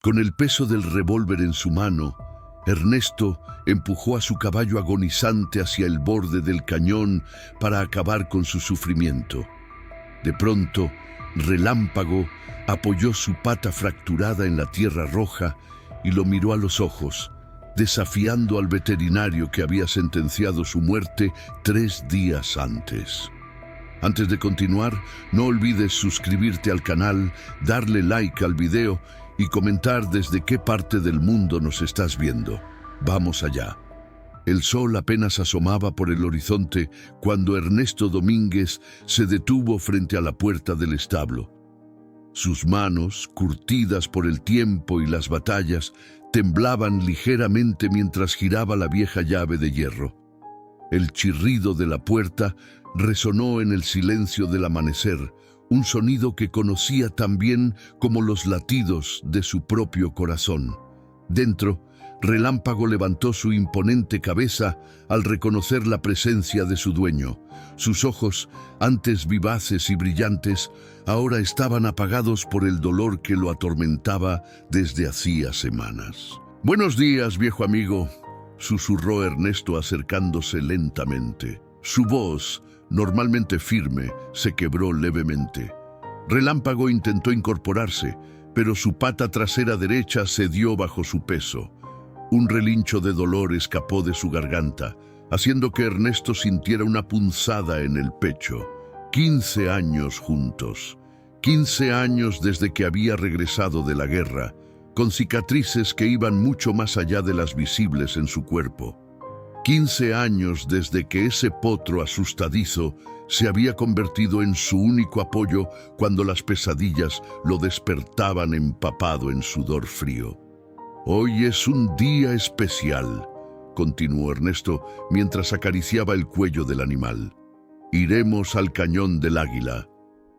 Con el peso del revólver en su mano, Ernesto empujó a su caballo agonizante hacia el borde del cañón para acabar con su sufrimiento. De pronto, Relámpago apoyó su pata fracturada en la tierra roja y lo miró a los ojos, desafiando al veterinario que había sentenciado su muerte 3 días antes. Antes de continuar, no olvides suscribirte al canal, darle like al video y comentar desde qué parte del mundo nos estás viendo. Vamos allá. El sol apenas asomaba por el horizonte cuando Ernesto Domínguez se detuvo frente a la puerta del establo. Sus manos, curtidas por el tiempo y las batallas, temblaban ligeramente mientras giraba la vieja llave de hierro. El chirrido de la puerta resonó en el silencio del amanecer, un sonido que conocía tan bien como los latidos de su propio corazón. Dentro, Relámpago levantó su imponente cabeza al reconocer la presencia de su dueño. Sus ojos, antes vivaces y brillantes, ahora estaban apagados por el dolor que lo atormentaba desde hacía semanas. «Buenos días, viejo amigo», susurró Ernesto acercándose lentamente. Su voz, normalmente firme, se quebró levemente. Relámpago intentó incorporarse, pero su pata trasera derecha cedió bajo su peso. Un relincho de dolor escapó de su garganta, haciendo que Ernesto sintiera una punzada en el pecho. 15 años juntos. 15 años desde que había regresado de la guerra, con cicatrices que iban mucho más allá de las visibles en su cuerpo. 15 años desde que ese potro asustadizo se había convertido en su único apoyo cuando las pesadillas lo despertaban empapado en sudor frío. «Hoy es un día especial», continuó Ernesto mientras acariciaba el cuello del animal. «Iremos al Cañón del Águila,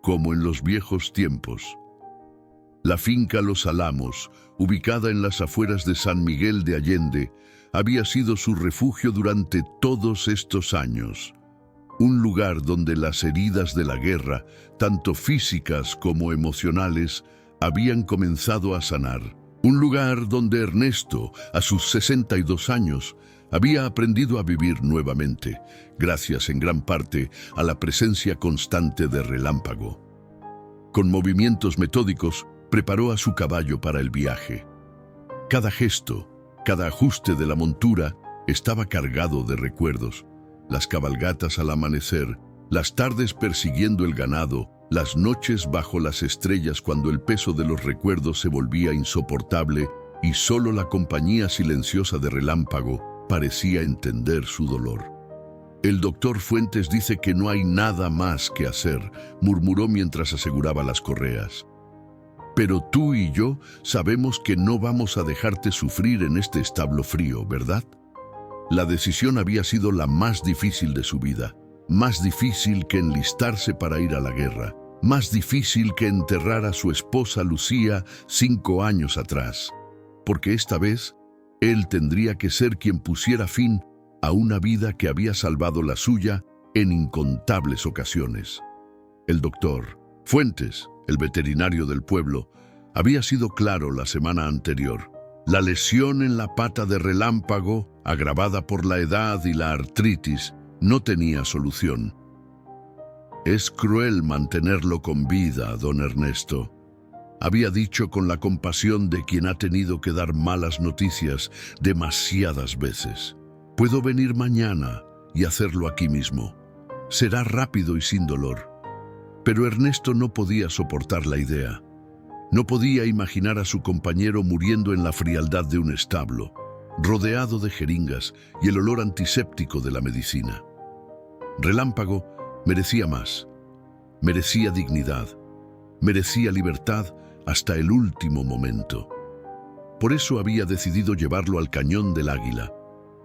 como en los viejos tiempos». La finca Los Álamos, ubicada en las afueras de San Miguel de Allende, había sido su refugio durante todos estos años. Un lugar donde las heridas de la guerra, tanto físicas como emocionales, habían comenzado a sanar. Un lugar donde Ernesto, a sus 62 años, había aprendido a vivir nuevamente, gracias en gran parte a la presencia constante de Relámpago. Con movimientos metódicos, preparó a su caballo para el viaje. Cada gesto, cada ajuste de la montura estaba cargado de recuerdos. Las cabalgatas al amanecer, las tardes persiguiendo el ganado, las noches bajo las estrellas cuando el peso de los recuerdos se volvía insoportable y solo la compañía silenciosa de Relámpago parecía entender su dolor. «El doctor Fuentes dice que no hay nada más que hacer», murmuró mientras aseguraba las correas. «Pero tú y yo sabemos que no vamos a dejarte sufrir en este establo frío, ¿verdad?» La decisión había sido la más difícil de su vida. Más difícil que enlistarse para ir a la guerra, más difícil que enterrar a su esposa Lucía 5 años atrás, porque esta vez él tendría que ser quien pusiera fin a una vida que había salvado la suya en incontables ocasiones. El doctor Fuentes, el veterinario del pueblo, había sido claro la semana anterior. La lesión en la pata de Relámpago, agravada por la edad y la artritis, no tenía solución. «Es cruel mantenerlo con vida, don Ernesto», había dicho con la compasión de quien ha tenido que dar malas noticias demasiadas veces. «Puedo venir mañana y hacerlo aquí mismo. Será rápido y sin dolor». Pero Ernesto no podía soportar la idea. No podía imaginar a su compañero muriendo en la frialdad de un establo, rodeado de jeringas y el olor antiséptico de la medicina. Relámpago merecía más, merecía dignidad, merecía libertad hasta el último momento. Por eso había decidido llevarlo al Cañón del Águila,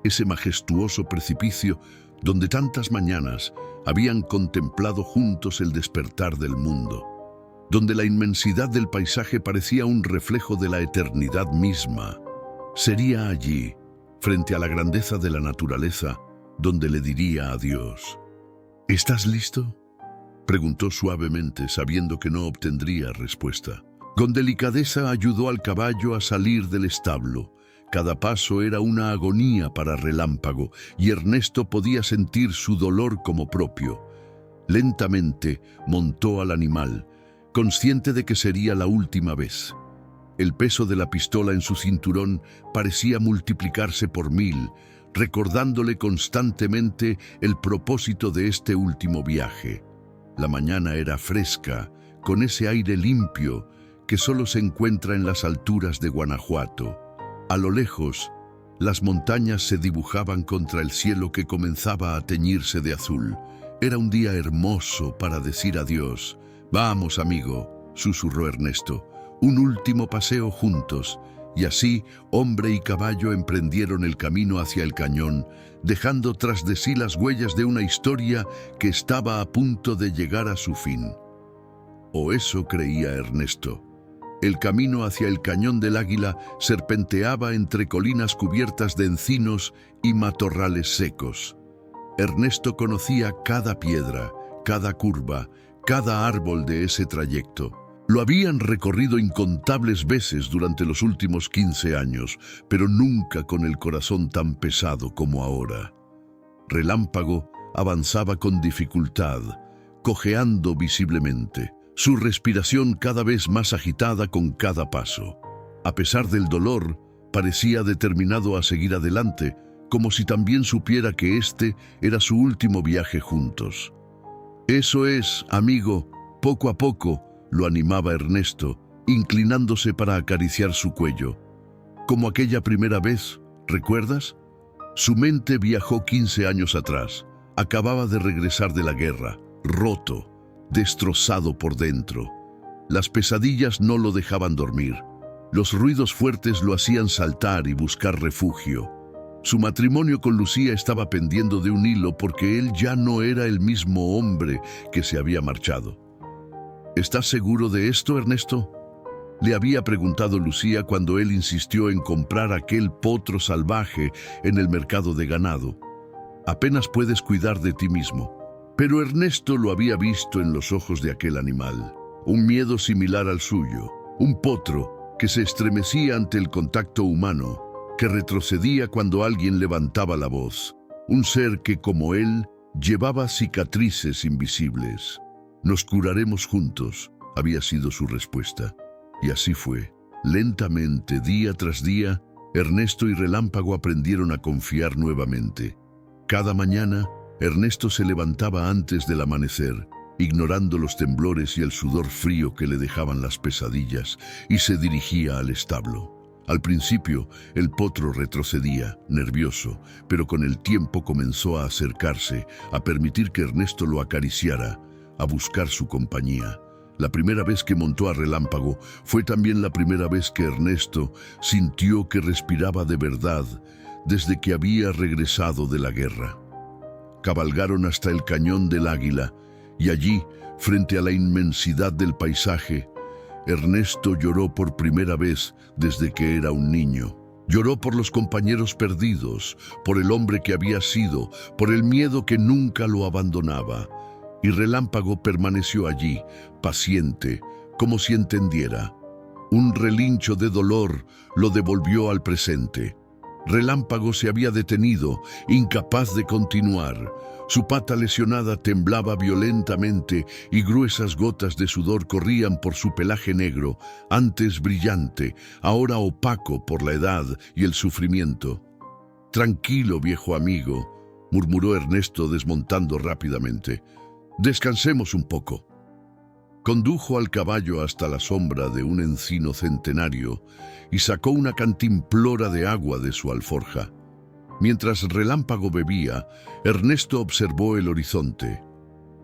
ese majestuoso precipicio donde tantas mañanas habían contemplado juntos el despertar del mundo, donde la inmensidad del paisaje parecía un reflejo de la eternidad misma. Sería allí, frente a la grandeza de la naturaleza, donde le diría adiós. «¿Estás listo?», preguntó suavemente, sabiendo que no obtendría respuesta. Con delicadeza ayudó al caballo a salir del establo. Cada paso era una agonía para Relámpago y Ernesto podía sentir su dolor como propio. Lentamente montó al animal, consciente de que sería la última vez. El peso de la pistola en su cinturón parecía multiplicarse por 1000, recordándole constantemente el propósito de este último viaje. La mañana era fresca, con ese aire limpio que solo se encuentra en las alturas de Guanajuato. A lo lejos, las montañas se dibujaban contra el cielo que comenzaba a teñirse de azul. Era un día hermoso para decir adiós. «Vamos, amigo», susurró Ernesto, «un último paseo juntos». Y así, hombre y caballo emprendieron el camino hacia el cañón, dejando tras de sí las huellas de una historia que estaba a punto de llegar a su fin. O eso creía Ernesto. El camino hacia el Cañón del Águila serpenteaba entre colinas cubiertas de encinos y matorrales secos. Ernesto conocía cada piedra, cada curva, cada árbol de ese trayecto. Lo habían recorrido incontables veces durante los últimos 15 años, pero nunca con el corazón tan pesado como ahora. Relámpago avanzaba con dificultad, cojeando visiblemente, su respiración cada vez más agitada con cada paso. A pesar del dolor, parecía determinado a seguir adelante, como si también supiera que este era su último viaje juntos. «Eso es, amigo, poco a poco», lo animaba Ernesto, inclinándose para acariciar su cuello. Como aquella primera vez, ¿recuerdas? Su mente viajó 15 años atrás. Acababa de regresar de la guerra, roto, destrozado por dentro. Las pesadillas no lo dejaban dormir. Los ruidos fuertes lo hacían saltar y buscar refugio. Su matrimonio con Lucía estaba pendiendo de un hilo porque él ya no era el mismo hombre que se había marchado. «¿Estás seguro de esto, Ernesto?», le había preguntado Lucía cuando él insistió en comprar aquel potro salvaje en el mercado de ganado. «Apenas puedes cuidar de ti mismo». Pero Ernesto lo había visto en los ojos de aquel animal, un miedo similar al suyo, un potro que se estremecía ante el contacto humano, que retrocedía cuando alguien levantaba la voz, un ser que, como él, llevaba cicatrices invisibles. «Nos curaremos juntos», había sido su respuesta. Y así fue. Lentamente, día tras día, Ernesto y Relámpago aprendieron a confiar nuevamente. Cada mañana, Ernesto se levantaba antes del amanecer, ignorando los temblores y el sudor frío que le dejaban las pesadillas, y se dirigía al establo. Al principio, el potro retrocedía, nervioso, pero con el tiempo comenzó a acercarse, a permitir que Ernesto lo acariciara, a buscar su compañía. La primera vez que montó a Relámpago fue también la primera vez que Ernesto sintió que respiraba de verdad desde que había regresado de la guerra. Cabalgaron hasta el Cañón del Águila y allí, frente a la inmensidad del paisaje, Ernesto lloró por primera vez desde que era un niño. Lloró por los compañeros perdidos, por el hombre que había sido, por el miedo que nunca lo abandonaba. Y Relámpago permaneció allí, paciente, como si entendiera. Un relincho de dolor lo devolvió al presente. Relámpago se había detenido, incapaz de continuar. Su pata lesionada temblaba violentamente y gruesas gotas de sudor corrían por su pelaje negro, antes brillante, ahora opaco por la edad y el sufrimiento. «Tranquilo, viejo amigo», murmuró Ernesto desmontando rápidamente. «Descansemos un poco». Condujo al caballo hasta la sombra de un encino centenario y sacó una cantimplora de agua de su alforja. Mientras Relámpago bebía, Ernesto observó el horizonte.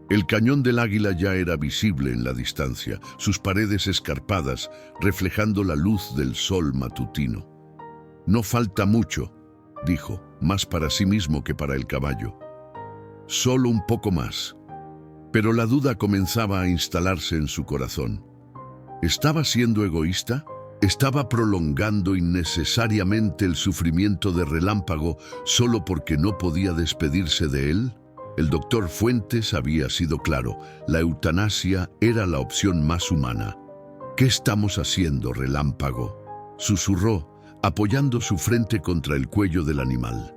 El Cañón del Águila ya era visible en la distancia, sus paredes escarpadas reflejando la luz del sol matutino. «No falta mucho», dijo, más para sí mismo que para el caballo. «Solo un poco más». Pero la duda comenzaba a instalarse en su corazón. ¿Estaba siendo egoísta? ¿Estaba prolongando innecesariamente el sufrimiento de Relámpago solo porque no podía despedirse de él? El doctor Fuentes había sido claro, la eutanasia era la opción más humana. «¿Qué estamos haciendo, Relámpago?», susurró, apoyando su frente contra el cuello del animal.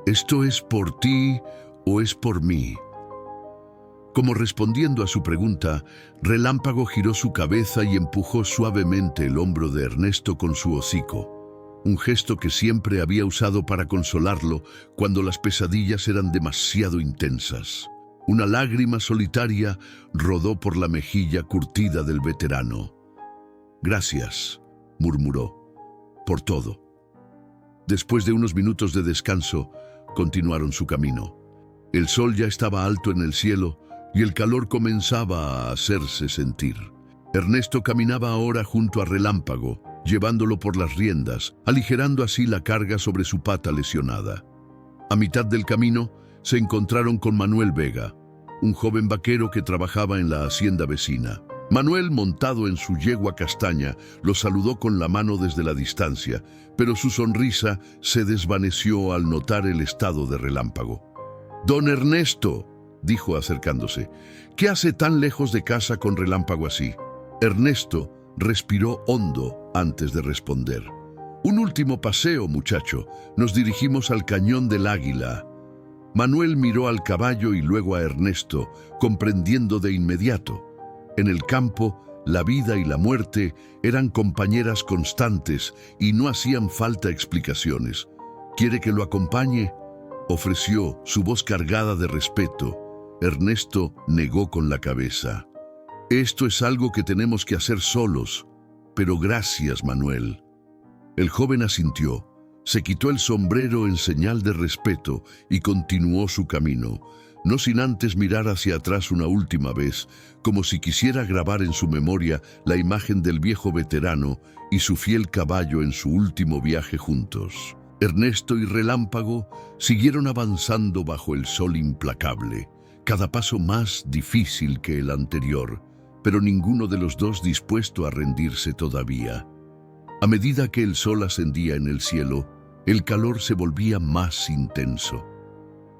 «¿Esto es por ti o es por mí?». Como respondiendo a su pregunta, Relámpago giró su cabeza y empujó suavemente el hombro de Ernesto con su hocico, un gesto que siempre había usado para consolarlo cuando las pesadillas eran demasiado intensas. Una lágrima solitaria rodó por la mejilla curtida del veterano. «Gracias», murmuró, «por todo». Después de unos minutos de descanso, continuaron su camino. El sol ya estaba alto en el cielo y el calor comenzaba a hacerse sentir. Ernesto caminaba ahora junto a Relámpago, llevándolo por las riendas, aligerando así la carga sobre su pata lesionada. A mitad del camino, se encontraron con Manuel Vega, un joven vaquero que trabajaba en la hacienda vecina. Manuel, montado en su yegua castaña, lo saludó con la mano desde la distancia, pero su sonrisa se desvaneció al notar el estado de Relámpago. «Don Ernesto», dijo acercándose, «¿qué hace tan lejos de casa con Relámpago así?». Ernesto respiró hondo antes de responder. «Un último paseo, muchacho. Nos dirigimos al Cañón del Águila». Manuel miró al caballo y luego a Ernesto, comprendiendo de inmediato. En el campo, la vida y la muerte eran compañeras constantes y no hacían falta explicaciones. «¿Quiere que lo acompañe?», ofreció, su voz cargada de respeto. Ernesto negó con la cabeza. «Esto es algo que tenemos que hacer solos, pero gracias, Manuel». El joven asintió, se quitó el sombrero en señal de respeto y continuó su camino, no sin antes mirar hacia atrás una última vez, como si quisiera grabar en su memoria la imagen del viejo veterano y su fiel caballo en su último viaje juntos. Ernesto y Relámpago siguieron avanzando bajo el sol implacable, cada paso más difícil que el anterior, pero ninguno de los dos dispuesto a rendirse todavía. A medida que el sol ascendía en el cielo, el calor se volvía más intenso.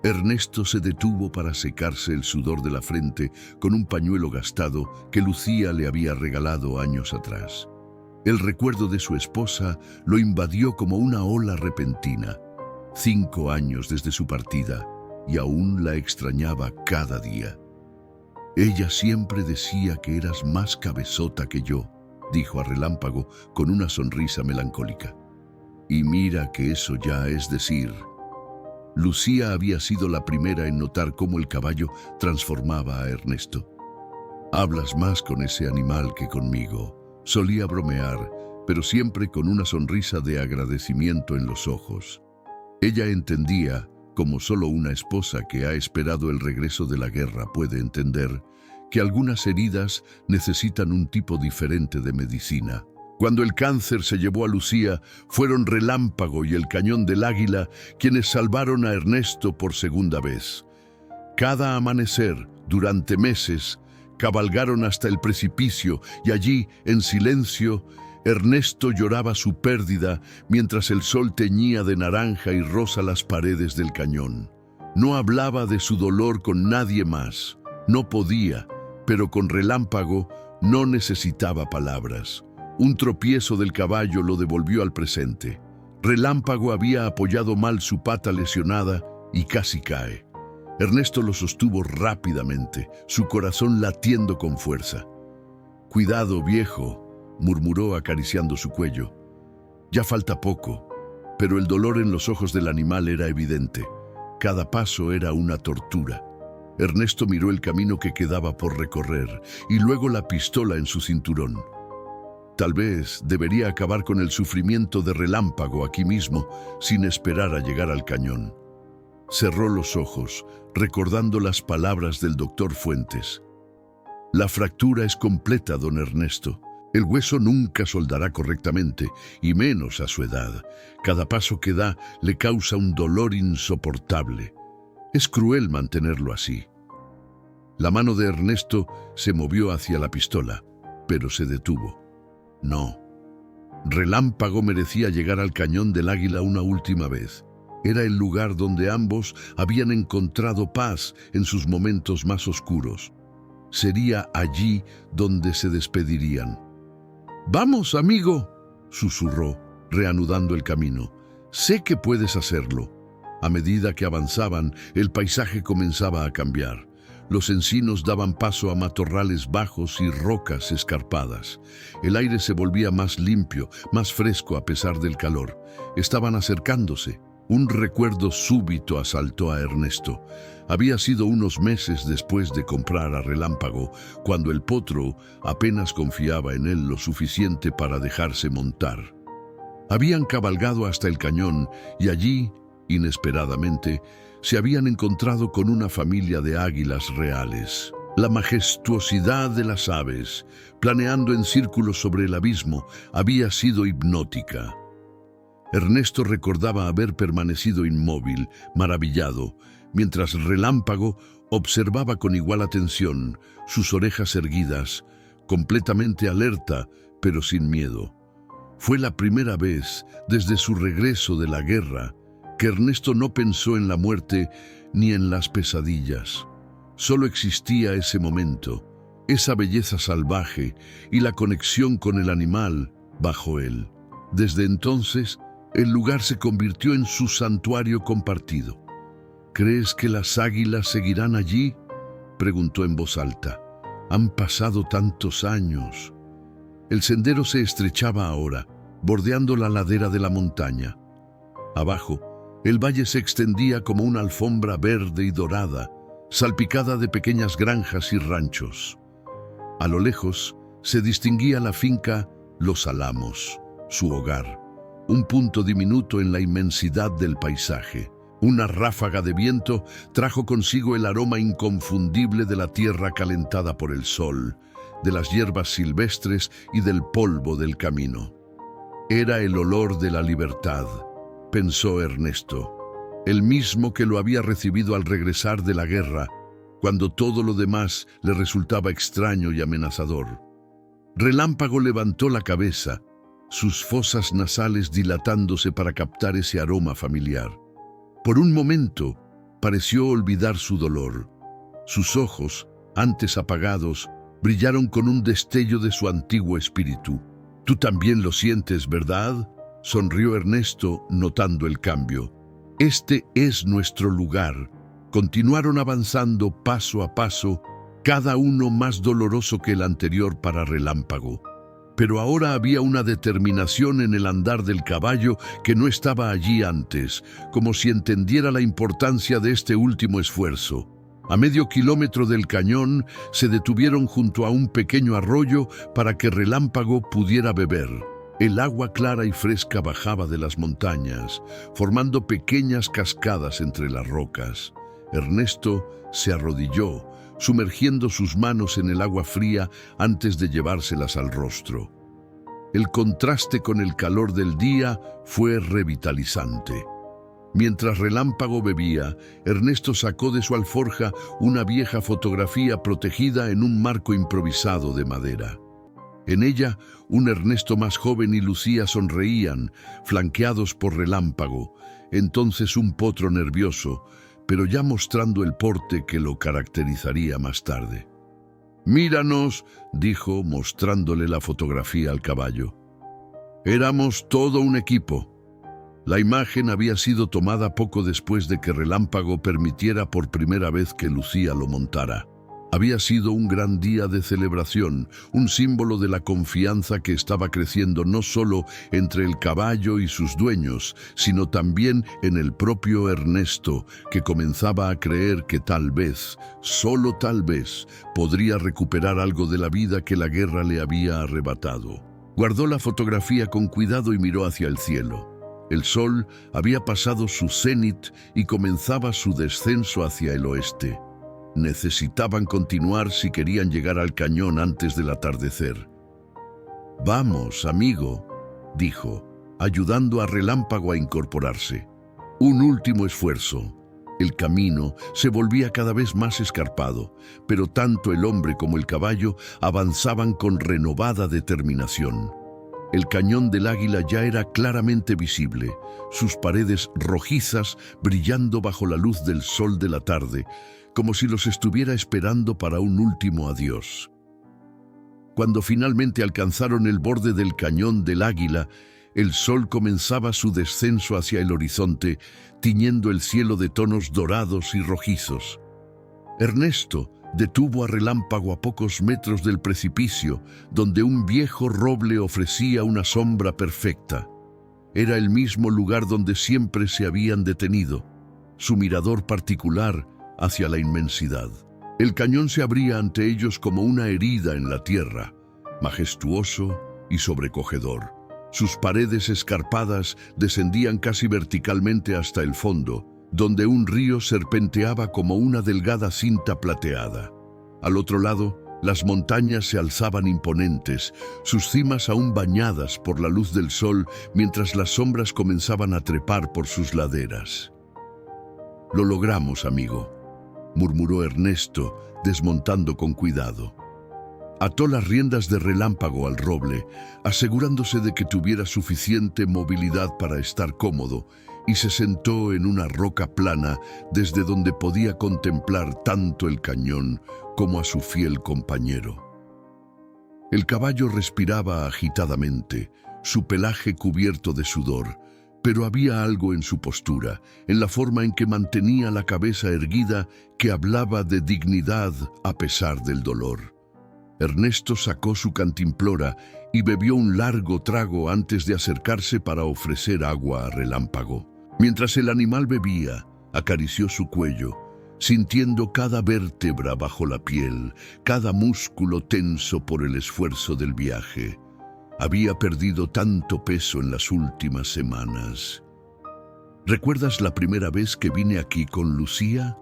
Ernesto se detuvo para secarse el sudor de la frente con un pañuelo gastado que Lucía le había regalado años atrás. El recuerdo de su esposa lo invadió como una ola repentina. 5 años desde su partida, y aún la extrañaba cada día. «Ella siempre decía que eras más cabezota que yo», dijo a Relámpago con una sonrisa melancólica. «Y mira que eso ya es decir». Lucía había sido la primera en notar cómo el caballo transformaba a Ernesto. «Hablas más con ese animal que conmigo», solía bromear, pero siempre con una sonrisa de agradecimiento en los ojos. Ella entendía, como solo una esposa que ha esperado el regreso de la guerra puede entender, que algunas heridas necesitan un tipo diferente de medicina. Cuando el cáncer se llevó a Lucía, fueron Relámpago y el Cañón del Águila quienes salvaron a Ernesto por segunda vez. Cada amanecer, durante meses, cabalgaron hasta el precipicio y allí, en silencio, Ernesto lloraba su pérdida mientras el sol teñía de naranja y rosa las paredes del cañón. No hablaba de su dolor con nadie más. No podía, pero con Relámpago no necesitaba palabras. Un tropiezo del caballo lo devolvió al presente. Relámpago había apoyado mal su pata lesionada y casi cae. Ernesto lo sostuvo rápidamente, su corazón latiendo con fuerza. «Cuidado, viejo», murmuró acariciando su cuello. «Ya falta poco», pero el dolor en los ojos del animal era evidente. Cada paso era una tortura. Ernesto miró el camino que quedaba por recorrer y luego la pistola en su cinturón. Tal vez debería acabar con el sufrimiento de Relámpago aquí mismo, sin esperar a llegar al cañón. Cerró los ojos, recordando las palabras del doctor Fuentes. «La fractura es completa, don Ernesto. El hueso nunca soldará correctamente, y menos a su edad. Cada paso que da le causa un dolor insoportable. Es cruel mantenerlo así». La mano de Ernesto se movió hacia la pistola, pero se detuvo. No. Relámpago merecía llegar al Cañón del Águila una última vez. Era el lugar donde ambos habían encontrado paz en sus momentos más oscuros. Sería allí donde se despedirían. «Vamos, amigo», susurró, reanudando el camino. «Sé que puedes hacerlo». A medida que avanzaban, el paisaje comenzaba a cambiar. Los encinos daban paso a matorrales bajos y rocas escarpadas. El aire se volvía más limpio, más fresco a pesar del calor. Estaban acercándose. Un recuerdo súbito asaltó a Ernesto. Había sido unos meses después de comprar a Relámpago, cuando el potro apenas confiaba en él lo suficiente para dejarse montar. Habían cabalgado hasta el cañón y allí, inesperadamente, se habían encontrado con una familia de águilas reales. La majestuosidad de las aves, planeando en círculos sobre el abismo, había sido hipnótica. Ernesto recordaba haber permanecido inmóvil, maravillado, mientras Relámpago observaba con igual atención, sus orejas erguidas, completamente alerta, pero sin miedo. Fue la primera vez, desde su regreso de la guerra, que Ernesto no pensó en la muerte ni en las pesadillas. Solo existía ese momento, esa belleza salvaje y la conexión con el animal bajo él. Desde entonces, el lugar se convirtió en su santuario compartido. «¿Crees que las águilas seguirán allí?», preguntó en voz alta. «Han pasado tantos años». El sendero se estrechaba ahora, bordeando la ladera de la montaña. Abajo, el valle se extendía como una alfombra verde y dorada, salpicada de pequeñas granjas y ranchos. A lo lejos se distinguía la finca Los Álamos, su hogar, un punto diminuto en la inmensidad del paisaje. Una ráfaga de viento trajo consigo el aroma inconfundible de la tierra calentada por el sol, de las hierbas silvestres y del polvo del camino. Era el olor de la libertad, pensó Ernesto, el mismo que lo había recibido al regresar de la guerra, cuando todo lo demás le resultaba extraño y amenazador. Relámpago levantó la cabeza, sus fosas nasales dilatándose para captar ese aroma familiar. Por un momento, pareció olvidar su dolor. Sus ojos, antes apagados, brillaron con un destello de su antiguo espíritu. «Tú también lo sientes, ¿verdad?», sonrió Ernesto, notando el cambio. «Este es nuestro lugar». Continuaron avanzando paso a paso, cada uno más doloroso que el anterior para Relámpago. Pero ahora había una determinación en el andar del caballo que no estaba allí antes, como si entendiera la importancia de este último esfuerzo. A medio kilómetro del cañón se detuvieron junto a un pequeño arroyo para que Relámpago pudiera beber. El agua clara y fresca bajaba de las montañas, formando pequeñas cascadas entre las rocas. Ernesto se arrodilló, sumergiendo sus manos en el agua fría antes de llevárselas al rostro. El contraste con el calor del día fue revitalizante. Mientras Relámpago bebía, Ernesto sacó de su alforja una vieja fotografía protegida en un marco improvisado de madera. En ella, un Ernesto más joven y Lucía sonreían, flanqueados por Relámpago, entonces un potro nervioso, pero ya mostrando el porte que lo caracterizaría más tarde. «Míranos», dijo, mostrándole la fotografía al caballo. Éramos todo un equipo. La imagen había sido tomada poco después de que Relámpago permitiera por primera vez que Lucía lo montara. Había sido un gran día de celebración, un símbolo de la confianza que estaba creciendo no solo entre el caballo y sus dueños, sino también en el propio Ernesto, que comenzaba a creer que tal vez, solo tal vez, podría recuperar algo de la vida que la guerra le había arrebatado. Guardó la fotografía con cuidado y miró hacia el cielo. El sol había pasado su cenit y comenzaba su descenso hacia el oeste. Necesitaban continuar si querían llegar al cañón antes del atardecer. «Vamos, amigo», dijo, ayudando a Relámpago a incorporarse. Un último esfuerzo. El camino se volvía cada vez más escarpado, pero tanto el hombre como el caballo avanzaban con renovada determinación. El cañón del Águila ya era claramente visible, sus paredes rojizas brillando bajo la luz del sol de la tarde, como si los estuviera esperando para un último adiós. Cuando finalmente alcanzaron el borde del cañón del Águila, el sol comenzaba su descenso hacia el horizonte, tiñendo el cielo de tonos dorados y rojizos. Ernesto detuvo a Relámpago a pocos metros del precipicio, donde un viejo roble ofrecía una sombra perfecta. Era el mismo lugar donde siempre se habían detenido, su mirador particular hacia la inmensidad. El cañón se abría ante ellos como una herida en la tierra, majestuoso y sobrecogedor. Sus paredes escarpadas descendían casi verticalmente hasta el fondo, donde un río serpenteaba como una delgada cinta plateada. Al otro lado, las montañas se alzaban imponentes, sus cimas aún bañadas por la luz del sol, mientras las sombras comenzaban a trepar por sus laderas. «Lo logramos, amigo», murmuró Ernesto, desmontando con cuidado. Ató las riendas de Relámpago al roble, asegurándose de que tuviera suficiente movilidad para estar cómodo, y se sentó en una roca plana desde donde podía contemplar tanto el cañón como a su fiel compañero. El caballo respiraba agitadamente, su pelaje cubierto de sudor, pero había algo en su postura, en la forma en que mantenía la cabeza erguida, que hablaba de dignidad a pesar del dolor. Ernesto sacó su cantimplora y bebió un largo trago antes de acercarse para ofrecer agua a Relámpago. Mientras el animal bebía, acarició su cuello, sintiendo cada vértebra bajo la piel, cada músculo tenso por el esfuerzo del viaje. Había perdido tanto peso en las últimas semanas. ¿Recuerdas la primera vez que vine aquí con Lucía?,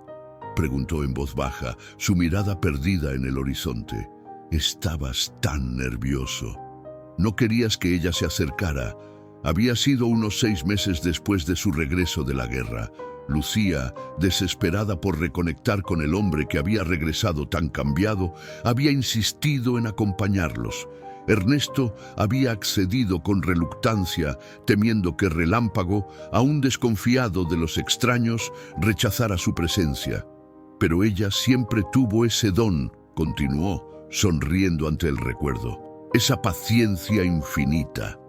preguntó en voz baja, su mirada perdida en el horizonte. Estabas tan nervioso. No querías que ella se acercara. Había sido unos 6 meses después de su regreso de la guerra. Lucía, desesperada por reconectar con el hombre que había regresado tan cambiado, había insistido en acompañarlos. Ernesto había accedido con reluctancia, temiendo que Relámpago, aún desconfiado de los extraños, rechazara su presencia. Pero ella siempre tuvo ese don, continuó, sonriendo ante el recuerdo, esa paciencia infinita.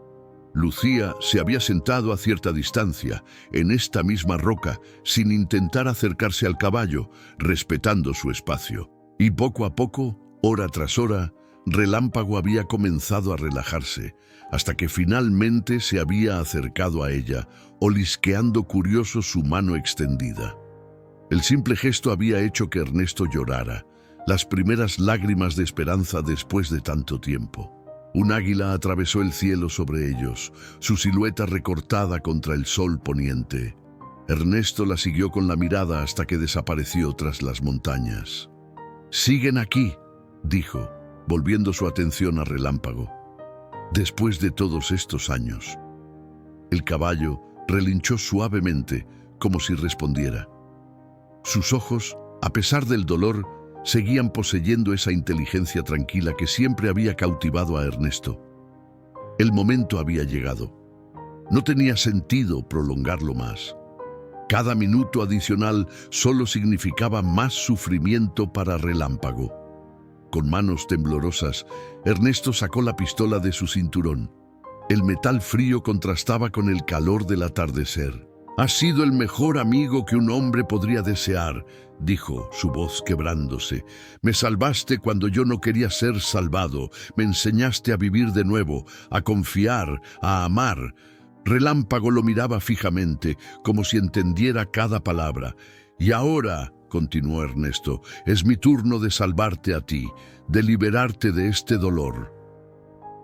Lucía se había sentado a cierta distancia, en esta misma roca, sin intentar acercarse al caballo, respetando su espacio. Y poco a poco, hora tras hora, Relámpago había comenzado a relajarse, hasta que finalmente se había acercado a ella, olisqueando curioso su mano extendida. El simple gesto había hecho que Ernesto llorara, las primeras lágrimas de esperanza después de tanto tiempo. Un águila atravesó el cielo sobre ellos, su silueta recortada contra el sol poniente. Ernesto la siguió con la mirada hasta que desapareció tras las montañas. «Siguen aquí», dijo, volviendo su atención a Relámpago. «Después de todos estos años». El caballo relinchó suavemente, como si respondiera. Sus ojos, a pesar del dolor, seguían poseyendo esa inteligencia tranquila que siempre había cautivado a Ernesto. El momento había llegado. No tenía sentido prolongarlo más. Cada minuto adicional solo significaba más sufrimiento para Relámpago. Con manos temblorosas, Ernesto sacó la pistola de su cinturón. El metal frío contrastaba con el calor del atardecer. «Has sido el mejor amigo que un hombre podría desear», dijo, su voz quebrándose. «Me salvaste cuando yo no quería ser salvado. Me enseñaste a vivir de nuevo, a confiar, a amar». Relámpago lo miraba fijamente, como si entendiera cada palabra. «Y ahora», continuó Ernesto, «es mi turno de salvarte a ti, de liberarte de este dolor».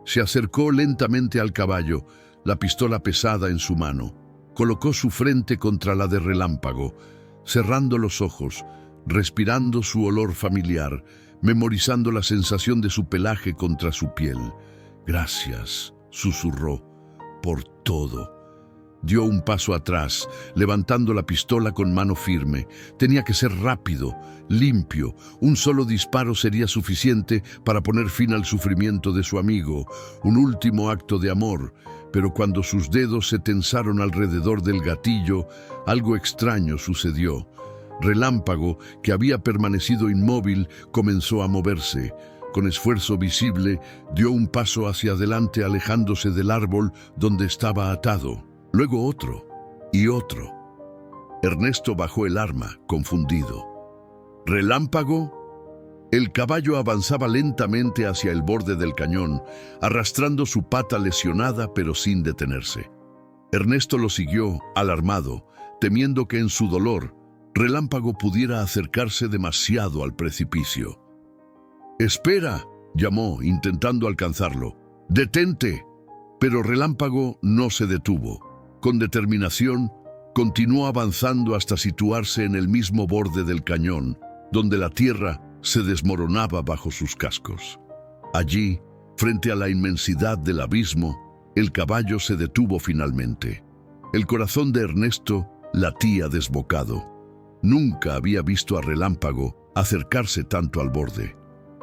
Se acercó lentamente al caballo, la pistola pesada en su mano. Colocó su frente contra la de Relámpago, cerrando los ojos, respirando su olor familiar, memorizando la sensación de su pelaje contra su piel. «Gracias», susurró, «por todo». Dio un paso atrás, levantando la pistola con mano firme. Tenía que ser rápido, limpio. Un solo disparo sería suficiente para poner fin al sufrimiento de su amigo, un último acto de amor. Pero cuando sus dedos se tensaron alrededor del gatillo, algo extraño sucedió. Relámpago, que había permanecido inmóvil, comenzó a moverse. Con esfuerzo visible, dio un paso hacia adelante alejándose del árbol donde estaba atado. Luego otro y otro. Ernesto bajó el arma, confundido. ¿Relámpago? El caballo avanzaba lentamente hacia el borde del cañón, arrastrando su pata lesionada pero sin detenerse. Ernesto lo siguió, alarmado, temiendo que en su dolor, Relámpago pudiera acercarse demasiado al precipicio. «¡Espera!», llamó, intentando alcanzarlo. «¡Detente!». Pero Relámpago no se detuvo. Con determinación, continuó avanzando hasta situarse en el mismo borde del cañón, donde la tierra se desmoronaba bajo sus cascos. Allí, frente a la inmensidad del abismo, el caballo se detuvo finalmente. El corazón de Ernesto latía desbocado. Nunca había visto a Relámpago acercarse tanto al borde.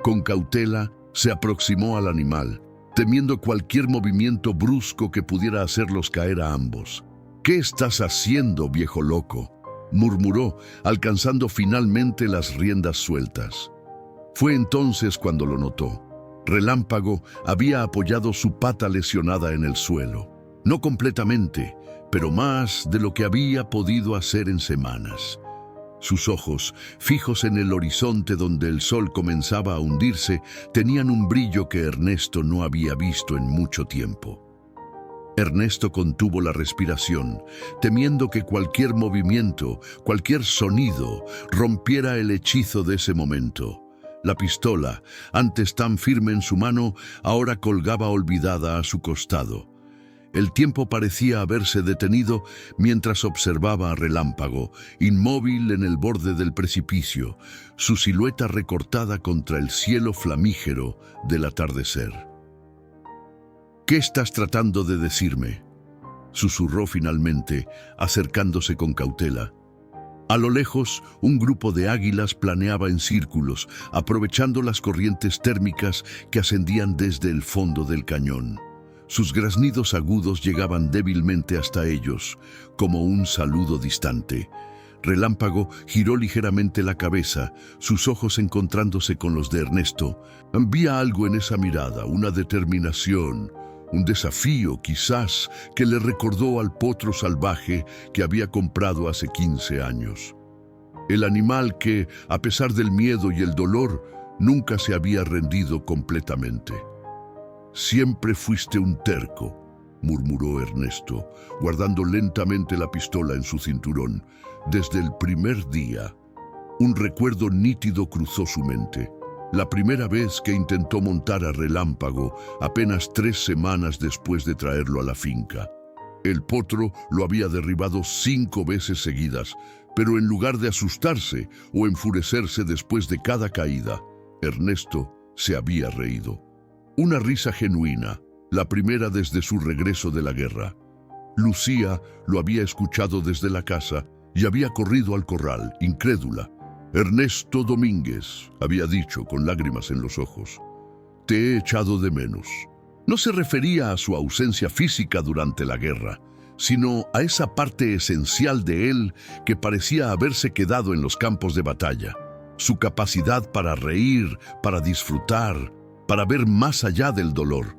Con cautela, se aproximó al animal, temiendo cualquier movimiento brusco que pudiera hacerlos caer a ambos. «¿Qué estás haciendo, viejo loco?», murmuró, alcanzando finalmente las riendas sueltas. Fue entonces cuando lo notó. Relámpago había apoyado su pata lesionada en el suelo. No completamente, pero más de lo que había podido hacer en semanas. Sus ojos, fijos en el horizonte donde el sol comenzaba a hundirse, tenían un brillo que Ernesto no había visto en mucho tiempo. Ernesto contuvo la respiración, temiendo que cualquier movimiento, cualquier sonido, rompiera el hechizo de ese momento. La pistola, antes tan firme en su mano, ahora colgaba olvidada a su costado. El tiempo parecía haberse detenido mientras observaba a Relámpago, inmóvil en el borde del precipicio, su silueta recortada contra el cielo flamígero del atardecer. «¿Qué estás tratando de decirme?», susurró finalmente, acercándose con cautela. A lo lejos, un grupo de águilas planeaba en círculos, aprovechando las corrientes térmicas que ascendían desde el fondo del cañón. Sus graznidos agudos llegaban débilmente hasta ellos, como un saludo distante. Relámpago giró ligeramente la cabeza, sus ojos encontrándose con los de Ernesto. Había algo en esa mirada, una determinación, un desafío quizás que le recordó al potro salvaje que había comprado hace 15 años. El animal que, a pesar del miedo y el dolor, nunca se había rendido completamente. «Siempre fuiste un terco», murmuró Ernesto, guardando lentamente la pistola en su cinturón. «Desde el primer día». Un recuerdo nítido cruzó su mente. La primera vez que intentó montar a Relámpago, apenas 3 semanas después de traerlo a la finca. El potro lo había derribado 5 veces seguidas, pero en lugar de asustarse o enfurecerse después de cada caída, Ernesto se había reído. Una risa genuina, la primera desde su regreso de la guerra. Lucía lo había escuchado desde la casa y había corrido al corral, incrédula. «Ernesto Domínguez», había dicho con lágrimas en los ojos, «te he echado de menos». No se refería a su ausencia física durante la guerra, sino a esa parte esencial de él que parecía haberse quedado en los campos de batalla. Su capacidad para reír, para disfrutar, para ver más allá del dolor.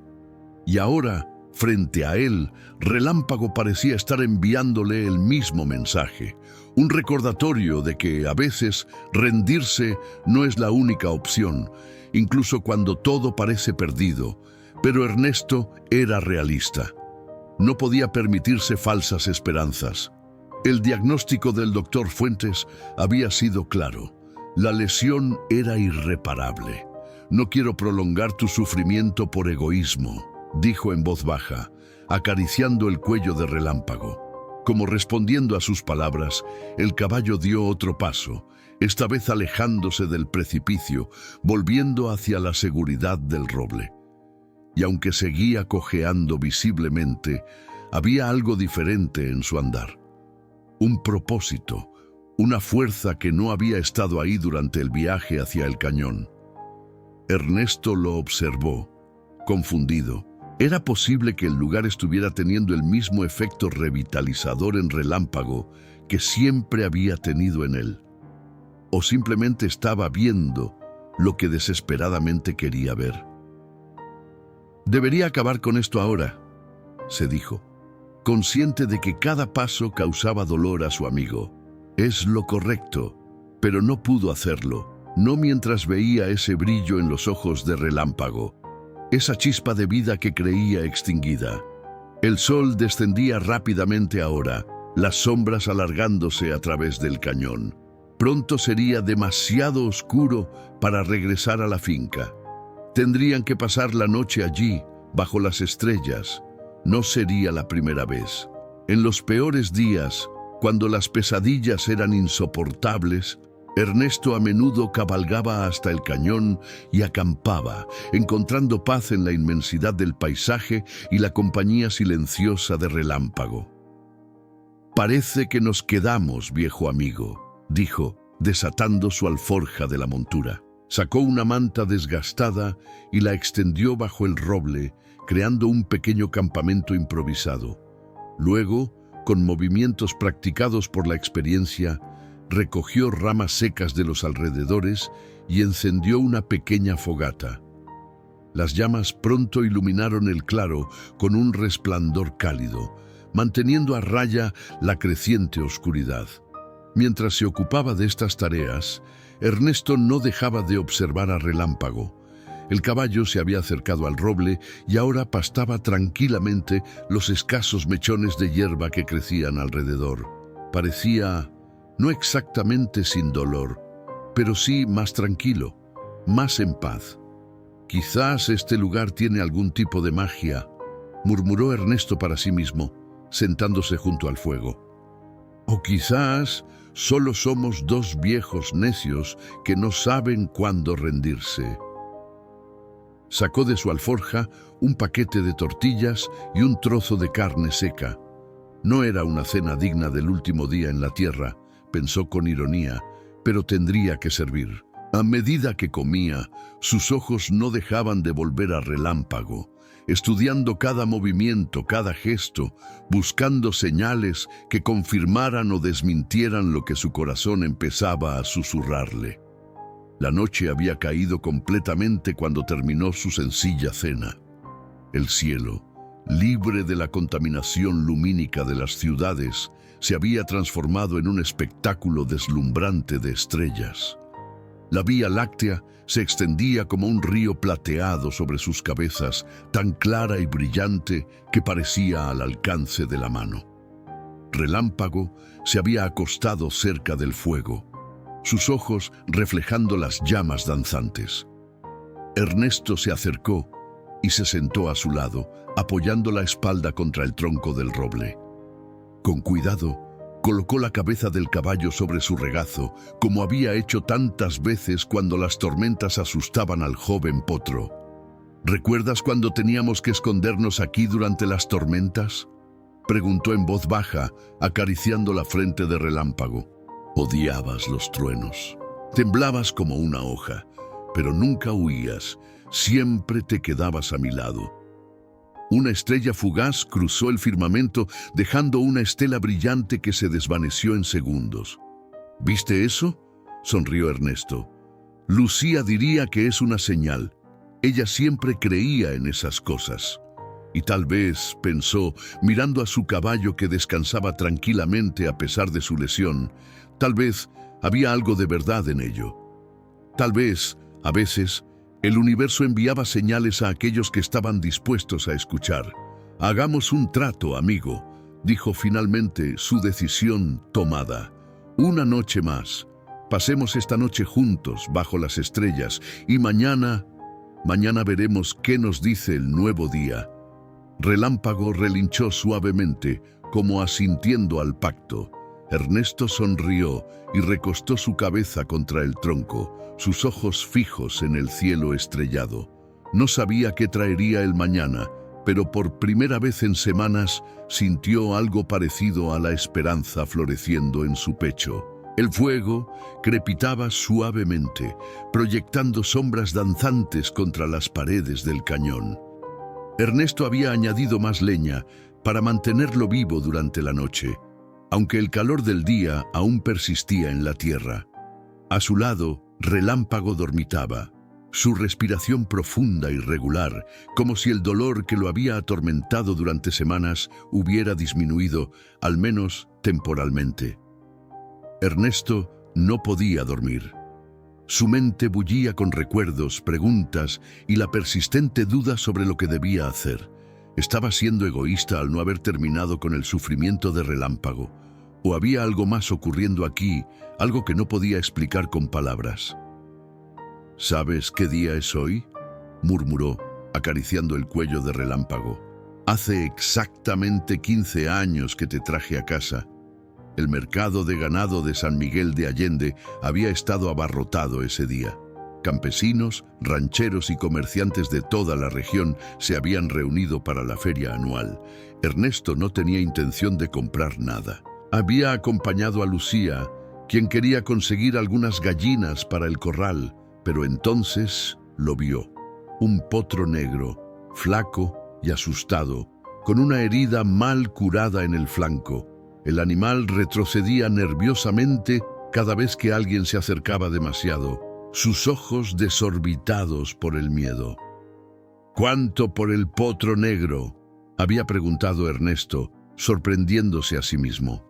Y ahora, frente a él, Relámpago parecía estar enviándole el mismo mensaje. Un recordatorio de que, a veces, rendirse no es la única opción, incluso cuando todo parece perdido. Pero Ernesto era realista. No podía permitirse falsas esperanzas. El diagnóstico del doctor Fuentes había sido claro. La lesión era irreparable. «No quiero prolongar tu sufrimiento por egoísmo», dijo en voz baja, acariciando el cuello de Relámpago. Como respondiendo a sus palabras, el caballo dio otro paso, esta vez alejándose del precipicio, volviendo hacia la seguridad del roble. Y aunque seguía cojeando visiblemente, había algo diferente en su andar. Un propósito, una fuerza que no había estado ahí durante el viaje hacia el cañón. Ernesto lo observó, confundido. ¿Era posible que el lugar estuviera teniendo el mismo efecto revitalizador en Relámpago que siempre había tenido en él? ¿O simplemente estaba viendo, lo que desesperadamente quería ver. «Debería acabar con esto ahora», se dijo, consciente de que cada paso causaba dolor a su amigo. Es lo correcto, pero no pudo hacerlo, no mientras veía ese brillo en los ojos de Relámpago, esa chispa de vida que creía extinguida. El sol descendía rápidamente ahora, las sombras alargándose a través del cañón. Pronto sería demasiado oscuro para regresar a la finca. Tendrían que pasar la noche allí, bajo las estrellas. No sería la primera vez. En los peores días, cuando las pesadillas eran insoportables, Ernesto a menudo cabalgaba hasta el cañón y acampaba, encontrando paz en la inmensidad del paisaje y la compañía silenciosa de Relámpago. «Parece que nos quedamos, viejo amigo», dijo, desatando su alforja de la montura. Sacó una manta desgastada y la extendió bajo el roble, creando un pequeño campamento improvisado. Luego, con movimientos practicados por la experiencia, recogió ramas secas de los alrededores y encendió una pequeña fogata. Las llamas pronto iluminaron el claro con un resplandor cálido, manteniendo a raya la creciente oscuridad. Mientras se ocupaba de estas tareas, Ernesto no dejaba de observar a Relámpago. El caballo se había acercado al roble y ahora pastaba tranquilamente los escasos mechones de hierba que crecían alrededor. Parecía, no exactamente sin dolor, pero sí más tranquilo, más en paz. «Quizás este lugar tiene algún tipo de magia», murmuró Ernesto para sí mismo, sentándose junto al fuego. «O quizás solo somos dos viejos necios que no saben cuándo rendirse». Sacó de su alforja un paquete de tortillas y un trozo de carne seca. No era una cena digna del último día en la tierra, pensó con ironía, pero tendría que servir. A medida que comía, sus ojos no dejaban de volver a Relámpago, estudiando cada movimiento, cada gesto, buscando señales que confirmaran o desmintieran lo que su corazón empezaba a susurrarle. La noche había caído completamente cuando terminó su sencilla cena. El cielo, libre de la contaminación lumínica de las ciudades, se había transformado en un espectáculo deslumbrante de estrellas. La Vía Láctea se extendía como un río plateado sobre sus cabezas, tan clara y brillante que parecía al alcance de la mano. Relámpago se había acostado cerca del fuego, sus ojos reflejando las llamas danzantes. Ernesto se acercó y se sentó a su lado, apoyando la espalda contra el tronco del roble. Con cuidado, colocó la cabeza del caballo sobre su regazo, como había hecho tantas veces cuando las tormentas asustaban al joven potro. «¿Recuerdas cuando teníamos que escondernos aquí durante las tormentas?», preguntó en voz baja, acariciando la frente de Relámpago. «Odiabas los truenos. Temblabas como una hoja, pero nunca huías, siempre te quedabas a mi lado». Una estrella fugaz cruzó el firmamento, dejando una estela brillante que se desvaneció en segundos. «¿Viste eso?», sonrió Ernesto. «Lucía diría que es una señal. Ella siempre creía en esas cosas». Y tal vez, pensó, mirando a su caballo que descansaba tranquilamente a pesar de su lesión, tal vez había algo de verdad en ello. Tal vez, a veces, el universo enviaba señales a aquellos que estaban dispuestos a escuchar. «Hagamos un trato, amigo», dijo finalmente, su decisión tomada. «Una noche más. Pasemos esta noche juntos, bajo las estrellas, y mañana veremos qué nos dice el nuevo día». Relámpago relinchó suavemente, como asintiendo al pacto. Ernesto sonrió y recostó su cabeza contra el tronco, sus ojos fijos en el cielo estrellado. No sabía qué traería el mañana, pero por primera vez en semanas sintió algo parecido a la esperanza floreciendo en su pecho. El fuego crepitaba suavemente, proyectando sombras danzantes contra las paredes del cañón. Ernesto había añadido más leña para mantenerlo vivo durante la noche, aunque el calor del día aún persistía en la tierra. A su lado, Relámpago dormitaba, su respiración profunda y regular, como si el dolor que lo había atormentado durante semanas hubiera disminuido, al menos temporalmente. Ernesto no podía dormir. Su mente bullía con recuerdos, preguntas y la persistente duda sobre lo que debía hacer. ¿Estaba siendo egoísta al no haber terminado con el sufrimiento de Relámpago? ¿O había algo más ocurriendo aquí, algo que no podía explicar con palabras? ¿Sabes qué día es hoy?, murmuró, acariciando el cuello de Relámpago. Hace exactamente 15 años que te traje a casa. El mercado de ganado de San Miguel de Allende había estado abarrotado ese día. Campesinos, rancheros y comerciantes de toda la región se habían reunido para la feria anual. Ernesto no tenía intención de comprar nada. Había acompañado a Lucía, quien quería conseguir algunas gallinas para el corral, pero entonces lo vio. Un potro negro, flaco y asustado, con una herida mal curada en el flanco. El animal retrocedía nerviosamente cada vez que alguien se acercaba demasiado, sus ojos desorbitados por el miedo. ¿Cuánto por el potro negro?, había preguntado Ernesto, sorprendiéndose a sí mismo.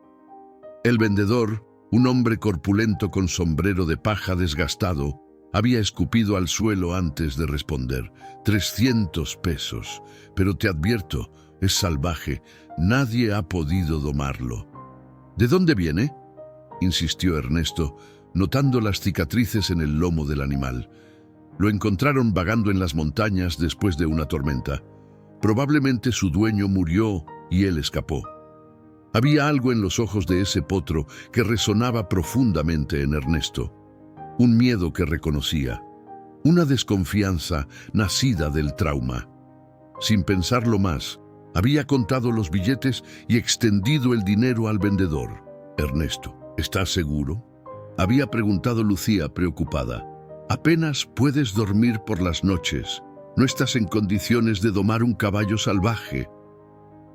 El vendedor, un hombre corpulento con sombrero de paja desgastado, había escupido al suelo antes de responder. 300 pesos, pero te advierto, es salvaje, nadie ha podido domarlo. ¿De dónde viene?, insistió Ernesto, notando las cicatrices en el lomo del animal. Lo encontraron vagando en las montañas después de una tormenta. Probablemente su dueño murió y él escapó. Había algo en los ojos de ese potro que resonaba profundamente en Ernesto. Un miedo que reconocía, una desconfianza nacida del trauma. Sin pensarlo más, había contado los billetes y extendido el dinero al vendedor. «Ernesto, ¿estás seguro?», había preguntado Lucía, preocupada. «Apenas puedes dormir por las noches. No estás en condiciones de domar un caballo salvaje».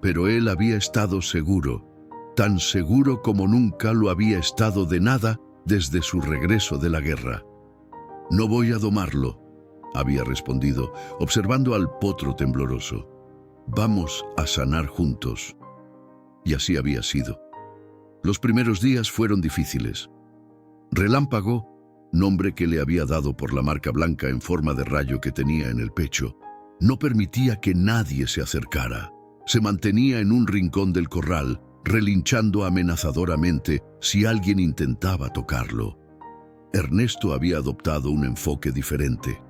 Pero él había estado seguro, tan seguro como nunca lo había estado de nada desde su regreso de la guerra. «No voy a domarlo», había respondido, observando al potro tembloroso. «Vamos a sanar juntos». Y así había sido. Los primeros días fueron difíciles. Relámpago, nombre que le había dado por la marca blanca en forma de rayo que tenía en el pecho, no permitía que nadie se acercara. Se mantenía en un rincón del corral, relinchando amenazadoramente si alguien intentaba tocarlo. Ernesto había adoptado un enfoque diferente.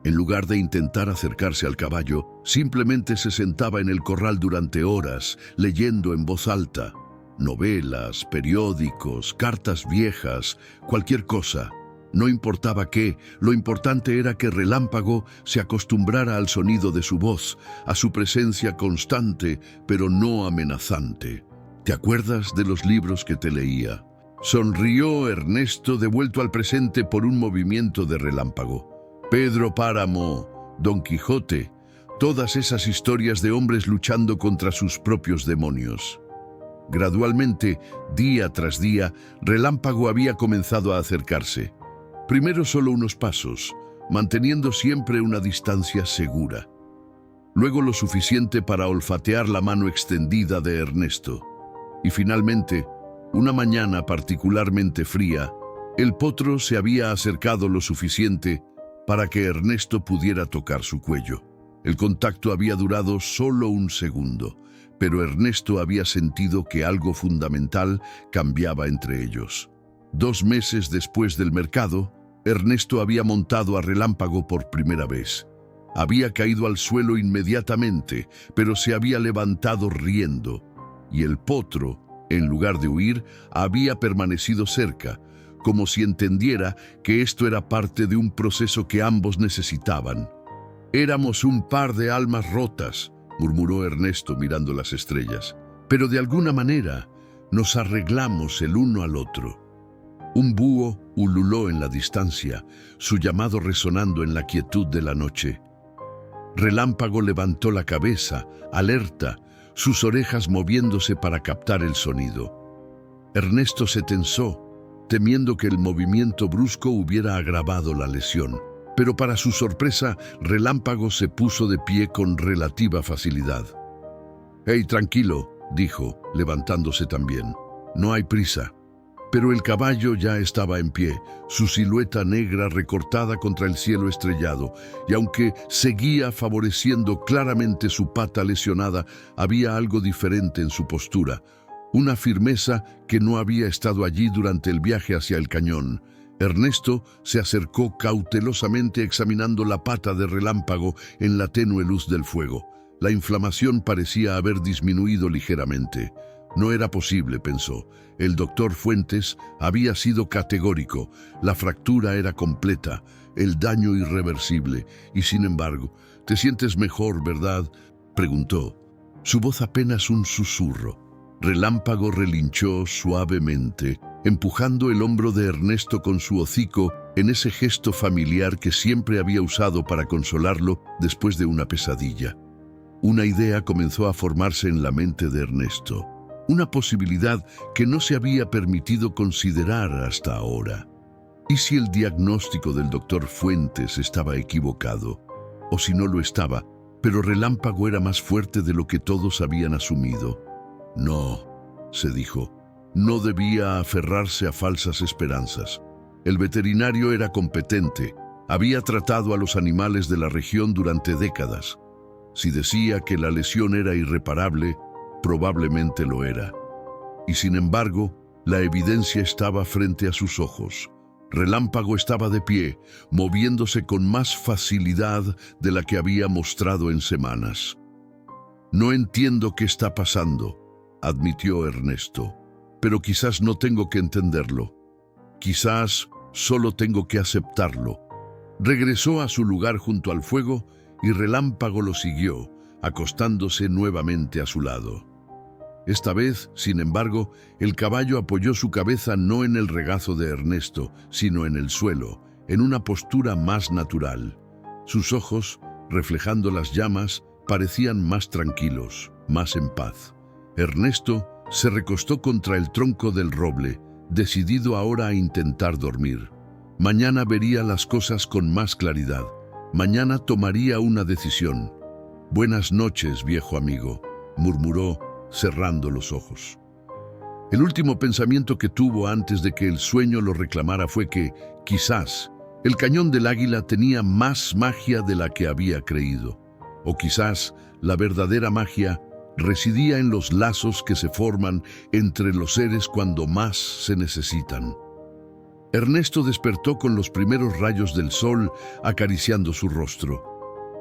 En lugar de intentar acercarse al caballo, simplemente se sentaba en el corral durante horas, leyendo en voz alta. Novelas, periódicos, cartas viejas, cualquier cosa. No importaba qué, lo importante era que Relámpago se acostumbrara al sonido de su voz, a su presencia constante, pero no amenazante. ¿Te acuerdas de los libros que te leía?, sonrió Ernesto, devuelto al presente por un movimiento de Relámpago. Pedro Páramo, Don Quijote, todas esas historias de hombres luchando contra sus propios demonios. Gradualmente, día tras día, Relámpago había comenzado a acercarse. Primero solo unos pasos, manteniendo siempre una distancia segura. Luego lo suficiente para olfatear la mano extendida de Ernesto. Y finalmente, una mañana particularmente fría, el potro se había acercado lo suficiente para que Ernesto pudiera tocar su cuello. El contacto había durado solo un segundo, pero Ernesto había sentido que algo fundamental cambiaba entre ellos. 2 meses después del mercado, Ernesto había montado a Relámpago por primera vez. Había caído al suelo inmediatamente, pero se había levantado riendo, y el potro, en lugar de huir, había permanecido cerca, como si entendiera que esto era parte de un proceso que ambos necesitaban. «Éramos un par de almas rotas», murmuró Ernesto mirando las estrellas, «pero de alguna manera nos arreglamos el uno al otro». Un búho ululó en la distancia, su llamado resonando en la quietud de la noche. Relámpago levantó la cabeza, alerta, sus orejas moviéndose para captar el sonido. Ernesto se tensó, temiendo que el movimiento brusco hubiera agravado la lesión. Pero para su sorpresa, Relámpago se puso de pie con relativa facilidad. «Hey, tranquilo», dijo, levantándose también. «No hay prisa». Pero el caballo ya estaba en pie, su silueta negra recortada contra el cielo estrellado, y aunque seguía favoreciendo claramente su pata lesionada, había algo diferente en su postura, una firmeza que no había estado allí durante el viaje hacia el cañón. Ernesto se acercó cautelosamente examinando la pata de Relámpago en la tenue luz del fuego. La inflamación parecía haber disminuido ligeramente. No era posible, pensó. El doctor Fuentes había sido categórico. La fractura era completa, el daño irreversible. Y sin embargo, «¿Te sientes mejor, verdad?», preguntó. Su voz apenas un susurro. Relámpago relinchó suavemente, empujando el hombro de Ernesto con su hocico en ese gesto familiar que siempre había usado para consolarlo después de una pesadilla. Una idea comenzó a formarse en la mente de Ernesto. Una posibilidad que no se había permitido considerar hasta ahora. ¿Y si el diagnóstico del doctor Fuentes estaba equivocado? O si no lo estaba, pero Relámpago era más fuerte de lo que todos habían asumido. No, se dijo, no debía aferrarse a falsas esperanzas. El veterinario era competente, había tratado a los animales de la región durante décadas. Si decía que la lesión era irreparable, probablemente lo era. Y sin embargo, la evidencia estaba frente a sus ojos. Relámpago estaba de pie, moviéndose con más facilidad de la que había mostrado en semanas. «No entiendo qué está pasando», admitió Ernesto, «pero quizás no tengo que entenderlo. Quizás solo tengo que aceptarlo». Regresó a su lugar junto al fuego y Relámpago lo siguió, acostándose nuevamente a su lado. Esta vez, sin embargo, el caballo apoyó su cabeza no en el regazo de Ernesto, sino en el suelo, en una postura más natural. Sus ojos, reflejando las llamas, parecían más tranquilos, más en paz. Ernesto se recostó contra el tronco del roble, decidido ahora a intentar dormir. Mañana vería las cosas con más claridad. Mañana tomaría una decisión. «Buenas noches, viejo amigo», murmuró, cerrando los ojos. El último pensamiento que tuvo antes de que el sueño lo reclamara fue que, quizás, el cañón del Águila tenía más magia de la que había creído. O quizás la verdadera magia residía en los lazos que se forman entre los seres cuando más se necesitan. Ernesto despertó con los primeros rayos del sol acariciando su rostro.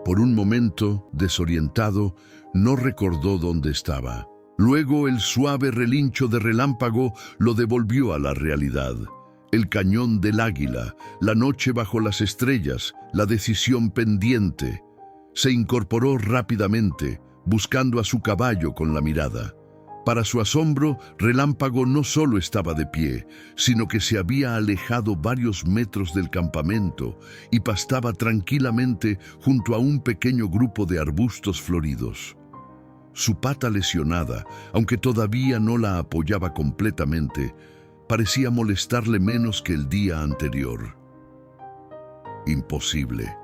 Por un momento, desorientado, no recordó dónde estaba. Luego el suave relincho de Relámpago lo devolvió a la realidad. El cañón del Águila, la noche bajo las estrellas, la decisión pendiente. Se incorporó rápidamente, buscando a su caballo con la mirada. Para su asombro, Relámpago no solo estaba de pie, sino que se había alejado varios metros del campamento y pastaba tranquilamente junto a un pequeño grupo de arbustos floridos. Su pata lesionada, aunque todavía no la apoyaba completamente, parecía molestarle menos que el día anterior. «Imposible»,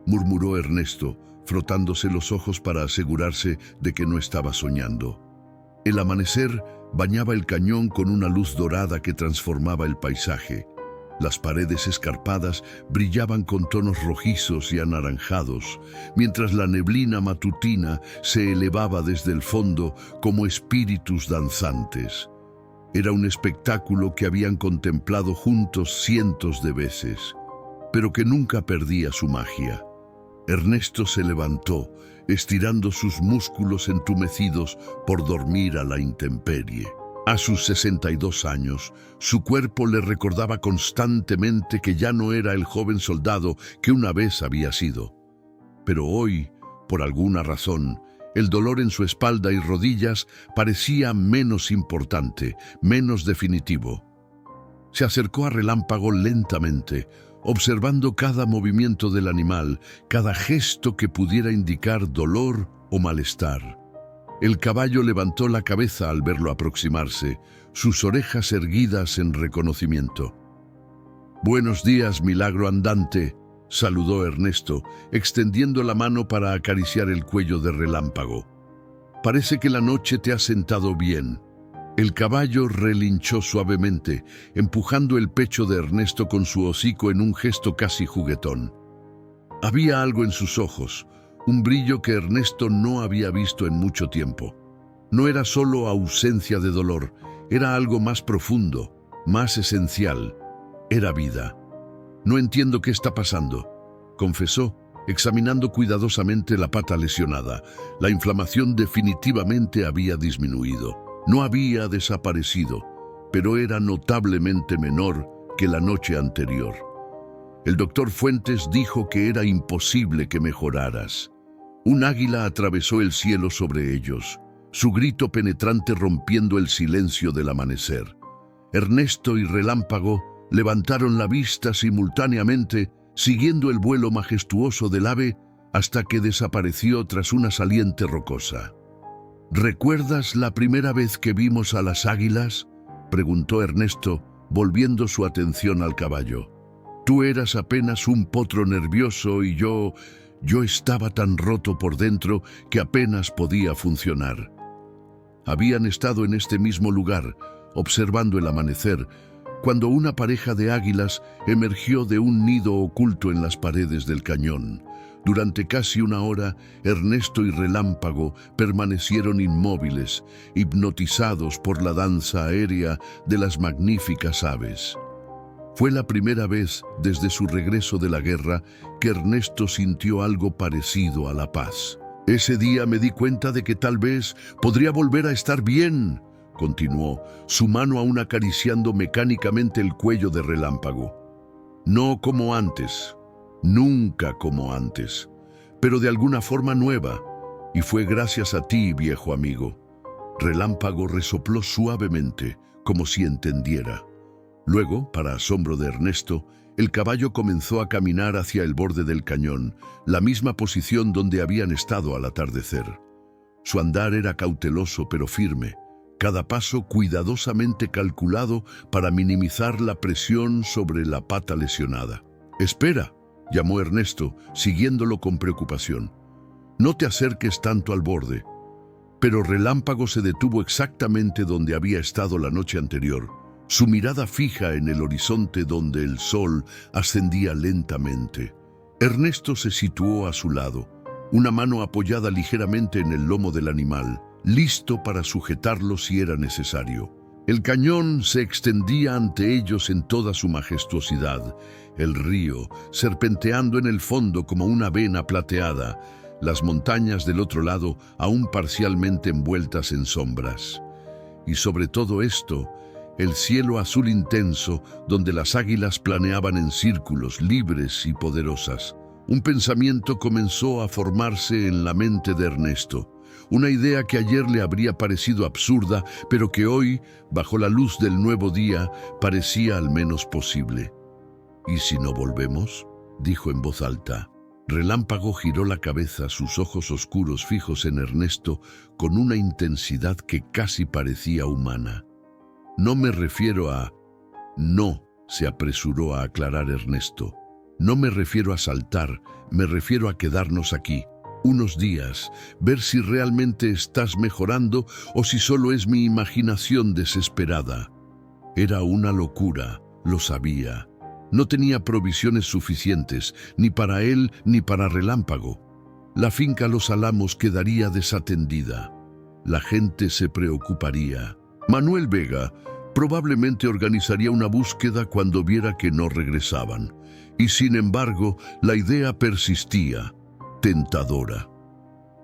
murmuró Ernesto, frotándose los ojos para asegurarse de que no estaba soñando. El amanecer bañaba el cañón con una luz dorada que transformaba el paisaje. Las paredes escarpadas brillaban con tonos rojizos y anaranjados, mientras la neblina matutina se elevaba desde el fondo como espíritus danzantes. Era un espectáculo que habían contemplado juntos cientos de veces, pero que nunca perdía su magia. Ernesto se levantó, estirando sus músculos entumecidos por dormir a la intemperie. A sus 62 años, su cuerpo le recordaba constantemente que ya no era el joven soldado que una vez había sido. Pero hoy, por alguna razón, el dolor en su espalda y rodillas parecía menos importante, menos definitivo. Se acercó a Relámpago lentamente, observando cada movimiento del animal, cada gesto que pudiera indicar dolor o malestar. El caballo levantó la cabeza al verlo aproximarse, sus orejas erguidas en reconocimiento. «Buenos días, milagro andante», saludó Ernesto, extendiendo la mano para acariciar el cuello de Relámpago. «Parece que la noche te ha sentado bien». El caballo relinchó suavemente, empujando el pecho de Ernesto con su hocico en un gesto casi juguetón. Había algo en sus ojos, un brillo que Ernesto no había visto en mucho tiempo. No era solo ausencia de dolor, era algo más profundo, más esencial. Era vida. «No entiendo qué está pasando», confesó, examinando cuidadosamente la pata lesionada. La inflamación definitivamente había disminuido. No había desaparecido, pero era notablemente menor que la noche anterior. El doctor Fuentes dijo que era imposible que mejoraras. Un águila atravesó el cielo sobre ellos, su grito penetrante rompiendo el silencio del amanecer. Ernesto y Relámpago levantaron la vista simultáneamente, siguiendo el vuelo majestuoso del ave hasta que desapareció tras una saliente rocosa. «¿Recuerdas la primera vez que vimos a las águilas?», preguntó Ernesto, volviendo su atención al caballo. «Tú eras apenas un potro nervioso y yo estaba tan roto por dentro que apenas podía funcionar». Habían estado en este mismo lugar, observando el amanecer, cuando una pareja de águilas emergió de un nido oculto en las paredes del cañón. Durante casi una hora, Ernesto y Relámpago permanecieron inmóviles, hipnotizados por la danza aérea de las magníficas aves. Fue la primera vez desde su regreso de la guerra que Ernesto sintió algo parecido a la paz. «Ese día me di cuenta de que tal vez podría volver a estar bien», continuó, su mano aún acariciando mecánicamente el cuello de Relámpago. «No como antes, nunca como antes, pero de alguna forma nueva, y fue gracias a ti, viejo amigo». Relámpago resopló suavemente, como si entendiera. Luego, para asombro de Ernesto, el caballo comenzó a caminar hacia el borde del cañón, la misma posición donde habían estado al atardecer. Su andar era cauteloso pero firme, cada paso cuidadosamente calculado para minimizar la presión sobre la pata lesionada. «Espera», llamó Ernesto, siguiéndolo con preocupación. «No te acerques tanto al borde». Pero Relámpago se detuvo exactamente donde había estado la noche anterior, su mirada fija en el horizonte donde el sol ascendía lentamente. Ernesto se situó a su lado, una mano apoyada ligeramente en el lomo del animal, listo para sujetarlo si era necesario. El cañón se extendía ante ellos en toda su majestuosidad, el río serpenteando en el fondo como una vena plateada, las montañas del otro lado aún parcialmente envueltas en sombras. Y sobre todo esto, el cielo azul intenso donde las águilas planeaban en círculos libres y poderosas. Un pensamiento comenzó a formarse en la mente de Ernesto. Una idea que ayer le habría parecido absurda, pero que hoy, bajo la luz del nuevo día, parecía al menos posible. «¿Y si no volvemos?», dijo en voz alta. Relámpago giró la cabeza, sus ojos oscuros fijos en Ernesto, con una intensidad que casi parecía humana. «No me refiero a...». «No», se apresuró a aclarar Ernesto. «No me refiero a saltar, me refiero a quedarnos aquí unos días, ver si realmente estás mejorando o si solo es mi imaginación desesperada». Era una locura, lo sabía. No tenía provisiones suficientes, ni para él ni para Relámpago. La finca Los Álamos quedaría desatendida. La gente se preocuparía. Manuel Vega probablemente organizaría una búsqueda cuando viera que no regresaban. Y sin embargo, la idea persistía, tentadora.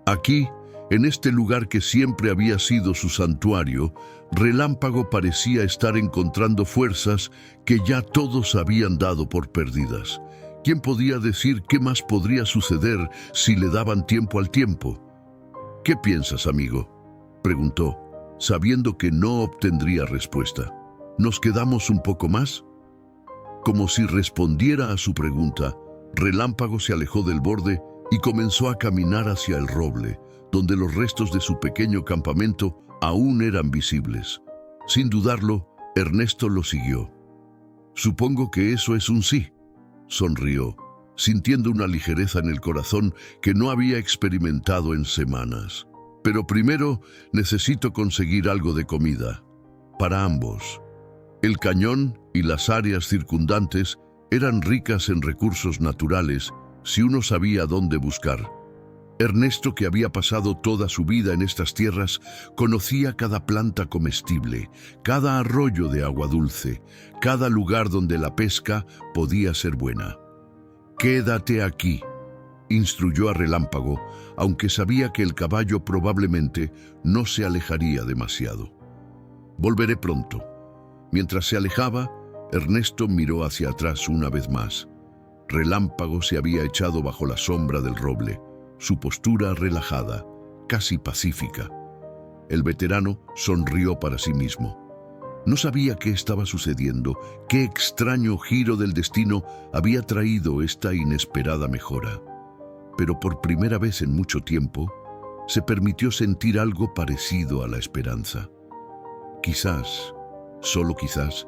Aquí, en este lugar que siempre había sido su santuario, Relámpago parecía estar encontrando fuerzas que ya todos habían dado por perdidas. ¿Quién podía decir qué más podría suceder si le daban tiempo al tiempo? «¿Qué piensas, amigo?», preguntó, sabiendo que no obtendría respuesta. «¿Nos quedamos un poco más?». Como si respondiera a su pregunta, Relámpago se alejó del borde y comenzó a caminar hacia el roble, donde los restos de su pequeño campamento aún eran visibles. Sin dudarlo, Ernesto lo siguió. «Supongo que eso es un sí», sonrió, sintiendo una ligereza en el corazón que no había experimentado en semanas. «Pero primero necesito conseguir algo de comida, para ambos». El cañón y las áreas circundantes eran ricas en recursos naturales si uno sabía dónde buscar. Ernesto, que había pasado toda su vida en estas tierras, conocía cada planta comestible, cada arroyo de agua dulce, cada lugar donde la pesca podía ser buena. «Quédate aquí», instruyó a Relámpago, aunque sabía que el caballo probablemente no se alejaría demasiado. «Volveré pronto». Mientras se alejaba, Ernesto miró hacia atrás una vez más. Relámpago se había echado bajo la sombra del roble, su postura relajada, casi pacífica. El veterano sonrió para sí mismo. No sabía qué estaba sucediendo, qué extraño giro del destino había traído esta inesperada mejora. Pero por primera vez en mucho tiempo, se permitió sentir algo parecido a la esperanza. Quizás, solo quizás,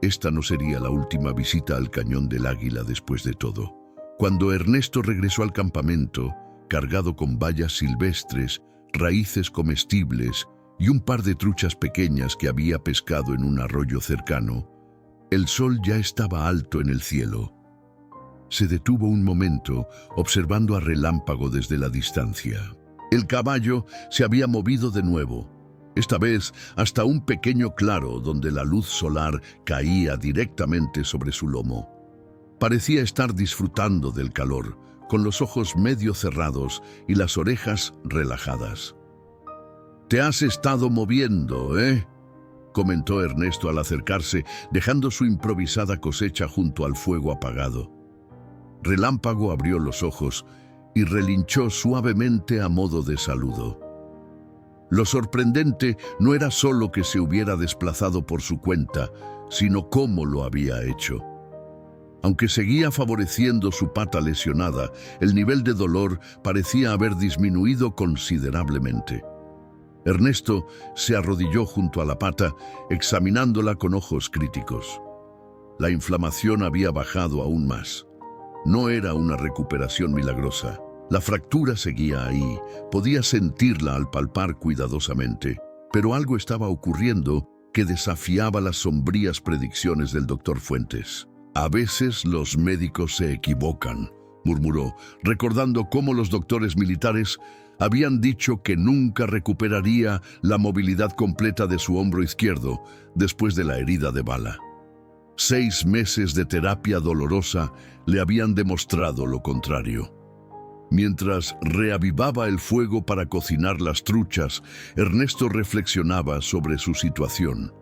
esta no sería la última visita al Cañón del Águila después de todo. Cuando Ernesto regresó al campamento, cargado con bayas silvestres, raíces comestibles y un par de truchas pequeñas que había pescado en un arroyo cercano, el sol ya estaba alto en el cielo. Se detuvo un momento, observando a Relámpago desde la distancia. El caballo se había movido de nuevo, esta vez hasta un pequeño claro donde la luz solar caía directamente sobre su lomo. Parecía estar disfrutando del calor, con los ojos medio cerrados y las orejas relajadas. «Te has estado moviendo, ¿eh?», comentó Ernesto al acercarse, dejando su improvisada cosecha junto al fuego apagado. Relámpago abrió los ojos y relinchó suavemente a modo de saludo. Lo sorprendente no era solo que se hubiera desplazado por su cuenta, sino cómo lo había hecho. Aunque seguía favoreciendo su pata lesionada, el nivel de dolor parecía haber disminuido considerablemente. Ernesto se arrodilló junto a la pata, examinándola con ojos críticos. La inflamación había bajado aún más. No era una recuperación milagrosa. La fractura seguía ahí, podía sentirla al palpar cuidadosamente, pero algo estaba ocurriendo que desafiaba las sombrías predicciones del doctor Fuentes. «A veces los médicos se equivocan», murmuró, recordando cómo los doctores militares habían dicho que nunca recuperaría la movilidad completa de su hombro izquierdo después de la herida de bala. 6 meses de terapia dolorosa le habían demostrado lo contrario. Mientras reavivaba el fuego para cocinar las truchas, Ernesto reflexionaba sobre su situación.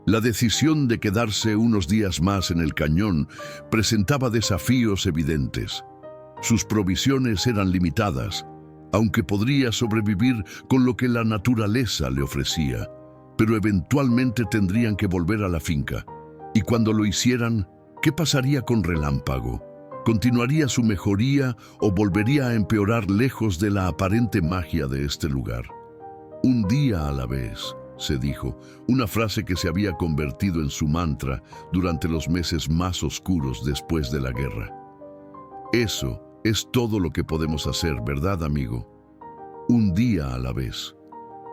La decisión de quedarse unos días más en el cañón presentaba desafíos evidentes. Sus provisiones eran limitadas, aunque podría sobrevivir con lo que la naturaleza le ofrecía, pero eventualmente tendrían que volver a la finca. Y cuando lo hicieran, ¿qué pasaría con Relámpago? ¿Continuaría su mejoría o volvería a empeorar lejos de la aparente magia de este lugar? «Un día a la vez», se dijo, una frase que se había convertido en su mantra durante los meses más oscuros después de la guerra. Eso es todo lo que podemos hacer, ¿verdad, amigo? Un día a la vez.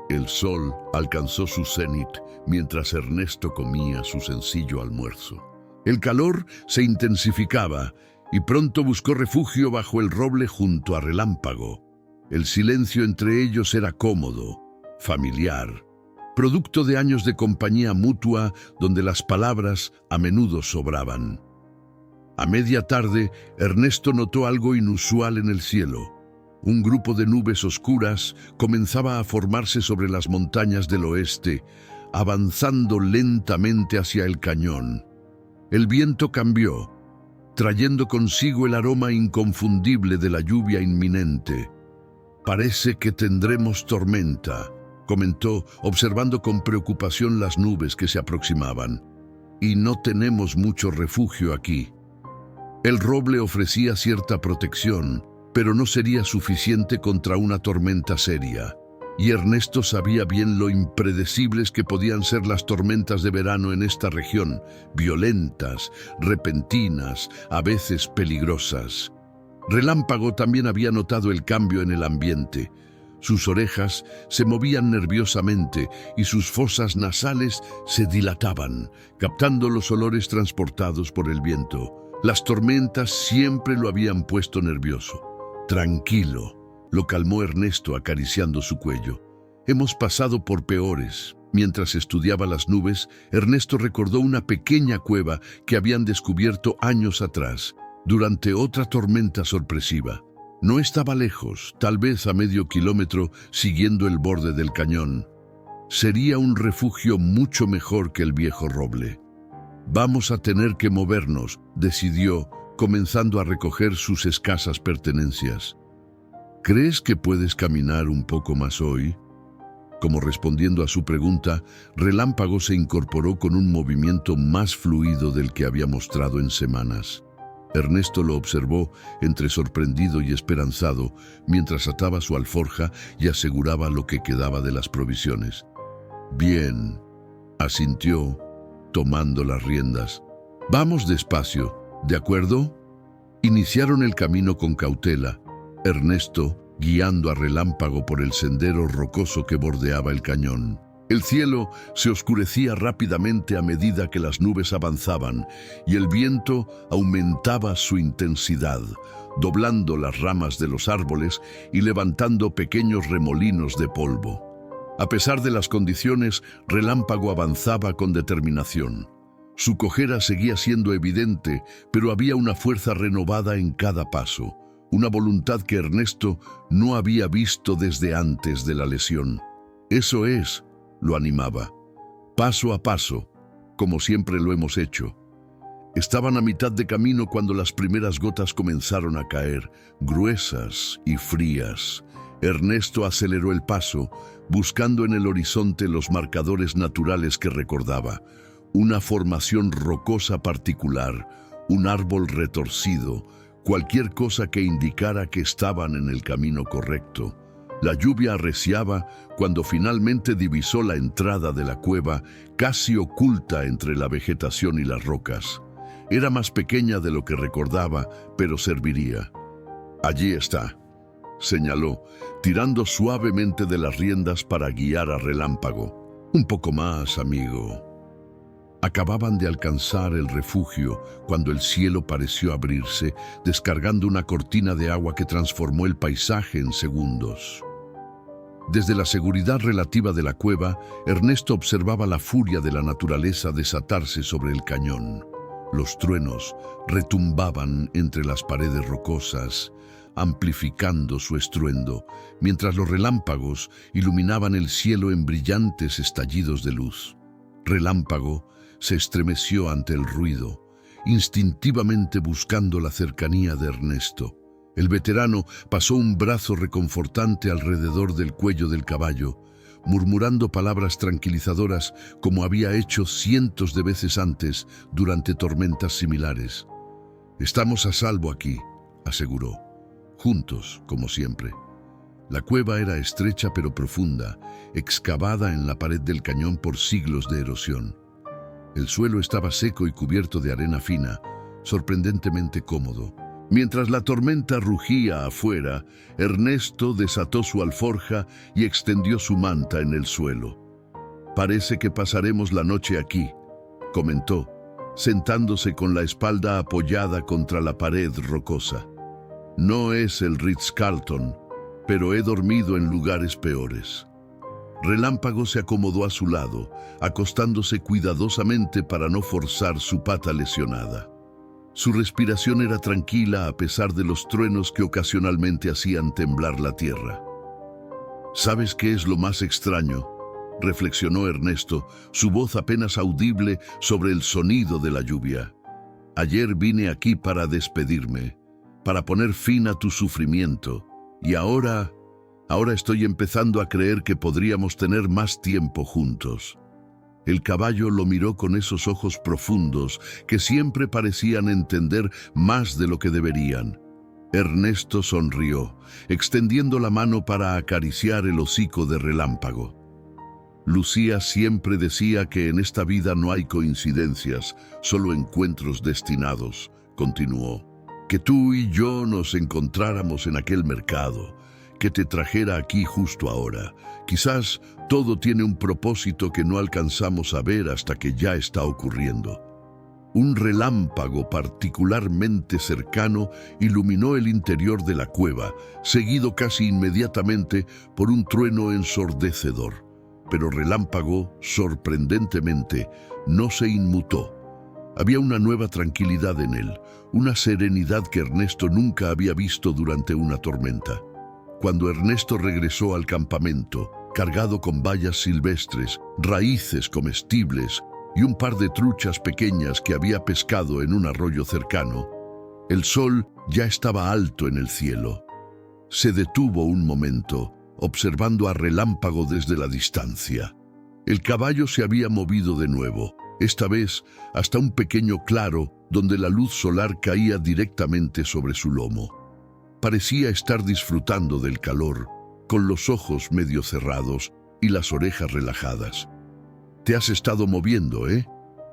El sol alcanzó su cenit mientras Ernesto comía su sencillo almuerzo. El calor se intensificaba y pronto buscó refugio bajo el roble junto a Relámpago. El silencio entre ellos era cómodo, familiar, producto de años de compañía mutua donde las palabras a menudo sobraban. A media tarde, Ernesto notó algo inusual en el cielo. Un grupo de nubes oscuras comenzaba a formarse sobre las montañas del oeste, avanzando lentamente hacia el cañón. El viento cambió, trayendo consigo el aroma inconfundible de la lluvia inminente. «Parece que tendremos tormenta», comentó, observando con preocupación las nubes que se aproximaban. «Y no tenemos mucho refugio aquí». El roble ofrecía cierta protección, pero no sería suficiente contra una tormenta seria. Y Ernesto sabía bien lo impredecibles que podían ser las tormentas de verano en esta región, violentas, repentinas, a veces peligrosas. Relámpago también había notado el cambio en el ambiente. Sus orejas se movían nerviosamente y sus fosas nasales se dilataban, captando los olores transportados por el viento. Las tormentas siempre lo habían puesto nervioso. Tranquilo, lo calmó Ernesto acariciando su cuello. Hemos pasado por peores. Mientras estudiaba las nubes, Ernesto recordó una pequeña cueva que habían descubierto años atrás, durante otra tormenta sorpresiva. No estaba lejos, tal vez a medio kilómetro, siguiendo el borde del cañón. Sería un refugio mucho mejor que el viejo roble. Vamos a tener que movernos, decidió, comenzando a recoger sus escasas pertenencias. ¿Crees que puedes caminar un poco más hoy? Como respondiendo a su pregunta, Relámpago se incorporó con un movimiento más fluido del que había mostrado en semanas. Ernesto lo observó entre sorprendido y esperanzado mientras ataba su alforja y aseguraba lo que quedaba de las provisiones. Bien, asintió, tomando las riendas. Vamos despacio, ¿de acuerdo? Iniciaron el camino con cautela, Ernesto guiando a Relámpago por el sendero rocoso que bordeaba el cañón. El cielo se oscurecía rápidamente a medida que las nubes avanzaban y el viento aumentaba su intensidad, doblando las ramas de los árboles y levantando pequeños remolinos de polvo. A pesar de las condiciones, Relámpago avanzaba con determinación. Su cojera seguía siendo evidente, pero había una fuerza renovada en cada paso, una voluntad que Ernesto no había visto desde antes de la lesión. Eso es, lo animaba, paso a paso, como siempre lo hemos hecho. Estaban a mitad de camino cuando las primeras gotas comenzaron a caer, gruesas y frías. Ernesto aceleró el paso, buscando en el horizonte los marcadores naturales que recordaba, una formación rocosa particular, un árbol retorcido, cualquier cosa que indicara que estaban en el camino correcto. La lluvia arreciaba cuando finalmente divisó la entrada de la cueva, casi oculta entre la vegetación y las rocas. Era más pequeña de lo que recordaba, pero serviría. Allí está, señaló, tirando suavemente de las riendas para guiar a Relámpago. Un poco más, amigo. Acababan de alcanzar el refugio cuando el cielo pareció abrirse, descargando una cortina de agua que transformó el paisaje en segundos. Desde la seguridad relativa de la cueva, Ernesto observaba la furia de la naturaleza desatarse sobre el cañón. Los truenos retumbaban entre las paredes rocosas, amplificando su estruendo, mientras los relámpagos iluminaban el cielo en brillantes estallidos de luz. Relámpago se estremeció ante el ruido, instintivamente buscando la cercanía de Ernesto. El veterano pasó un brazo reconfortante alrededor del cuello del caballo, murmurando palabras tranquilizadoras como había hecho cientos de veces antes durante tormentas similares. «Estamos a salvo aquí», aseguró, juntos, como siempre. La cueva era estrecha pero profunda, excavada en la pared del cañón por siglos de erosión. El suelo estaba seco y cubierto de arena fina, sorprendentemente cómodo. Mientras la tormenta rugía afuera, Ernesto desató su alforja y extendió su manta en el suelo. «Parece que pasaremos la noche aquí», comentó, sentándose con la espalda apoyada contra la pared rocosa. «No es el Ritz-Carlton, pero he dormido en lugares peores». Relámpago se acomodó a su lado, acostándose cuidadosamente para no forzar su pata lesionada. Su respiración era tranquila a pesar de los truenos que ocasionalmente hacían temblar la tierra. «¿Sabes qué es lo más extraño?», reflexionó Ernesto, su voz apenas audible sobre el sonido de la lluvia. «Ayer vine aquí para despedirme, para poner fin a tu sufrimiento, y ahora estoy empezando a creer que podríamos tener más tiempo juntos». El caballo lo miró con esos ojos profundos que siempre parecían entender más de lo que deberían. Ernesto sonrió, extendiendo la mano para acariciar el hocico de Relámpago. Lucía siempre decía que en esta vida no hay coincidencias, solo encuentros destinados, continuó. Que tú y yo nos encontráramos en aquel mercado, que te trajera aquí justo ahora. Quizás todo tiene un propósito que no alcanzamos a ver hasta que ya está ocurriendo. Un relámpago particularmente cercano iluminó el interior de la cueva, seguido casi inmediatamente por un trueno ensordecedor. Pero Relámpago, sorprendentemente, no se inmutó. Había una nueva tranquilidad en él, una serenidad que Ernesto nunca había visto durante una tormenta. Cuando Ernesto regresó al campamento, cargado con bayas silvestres, raíces comestibles y un par de truchas pequeñas que había pescado en un arroyo cercano, el sol ya estaba alto en el cielo. Se detuvo un momento, observando a Relámpago desde la distancia. El caballo se había movido de nuevo, esta vez hasta un pequeño claro donde la luz solar caía directamente sobre su lomo. Parecía estar disfrutando del calor, con los ojos medio cerrados y las orejas relajadas. «Te has estado moviendo, ¿eh?»,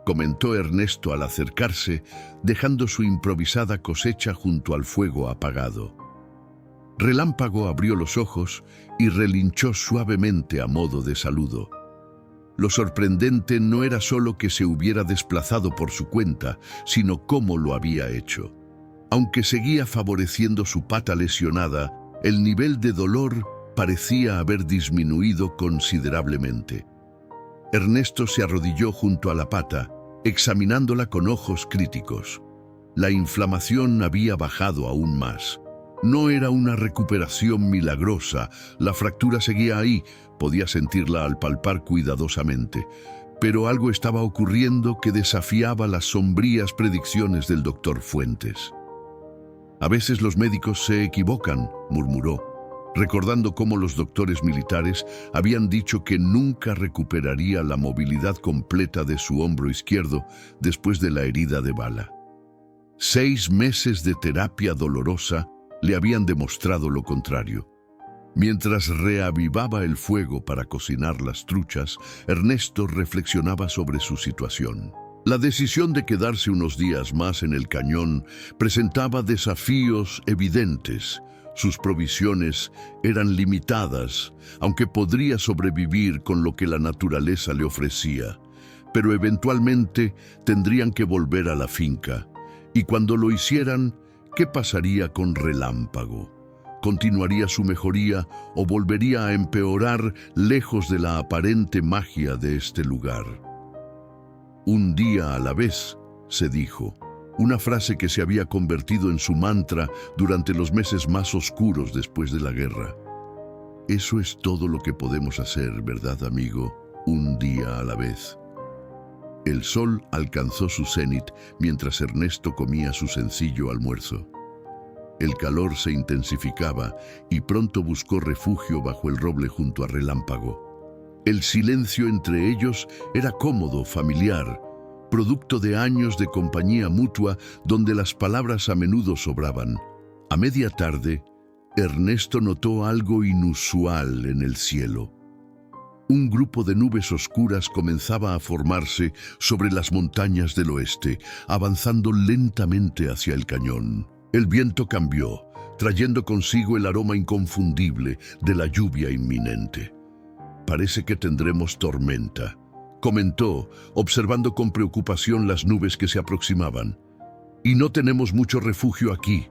comentó Ernesto al acercarse, dejando su improvisada cosecha junto al fuego apagado. Relámpago abrió los ojos y relinchó suavemente a modo de saludo. Lo sorprendente no era solo que se hubiera desplazado por su cuenta, sino cómo lo había hecho. Aunque seguía favoreciendo su pata lesionada, el nivel de dolor parecía haber disminuido considerablemente. Ernesto se arrodilló junto a la pata, examinándola con ojos críticos. La inflamación había bajado aún más. No era una recuperación milagrosa, la fractura seguía ahí, podía sentirla al palpar cuidadosamente, pero algo estaba ocurriendo que desafiaba las sombrías predicciones del doctor Fuentes. «A veces los médicos se equivocan», murmuró, recordando cómo los doctores militares habían dicho que nunca recuperaría la movilidad completa de su hombro izquierdo después de la herida de bala. 6 meses de terapia dolorosa le habían demostrado lo contrario. Mientras reavivaba el fuego para cocinar las truchas, Ernesto reflexionaba sobre su situación. La decisión de quedarse unos días más en el cañón presentaba desafíos evidentes. Sus provisiones eran limitadas, aunque podría sobrevivir con lo que la naturaleza le ofrecía. Pero eventualmente tendrían que volver a la finca. Y cuando lo hicieran, ¿qué pasaría con Relámpago? ¿Continuaría su mejoría o volvería a empeorar lejos de la aparente magia de este lugar? «Un día a la vez», se dijo, una frase que se había convertido en su mantra durante los meses más oscuros después de la guerra. Eso es todo lo que podemos hacer, ¿verdad, amigo? Un día a la vez. El sol alcanzó su cenit mientras Ernesto comía su sencillo almuerzo. El calor se intensificaba y pronto buscó refugio bajo el roble junto a Relámpago. El silencio entre ellos era cómodo, familiar, producto de años de compañía mutua donde las palabras a menudo sobraban. A media tarde, Ernesto notó algo inusual en el cielo. Un grupo de nubes oscuras comenzaba a formarse sobre las montañas del oeste, avanzando lentamente hacia el cañón. El viento cambió, trayendo consigo el aroma inconfundible de la lluvia inminente. «Parece que tendremos tormenta», comentó, observando con preocupación las nubes que se aproximaban. «Y no tenemos mucho refugio aquí».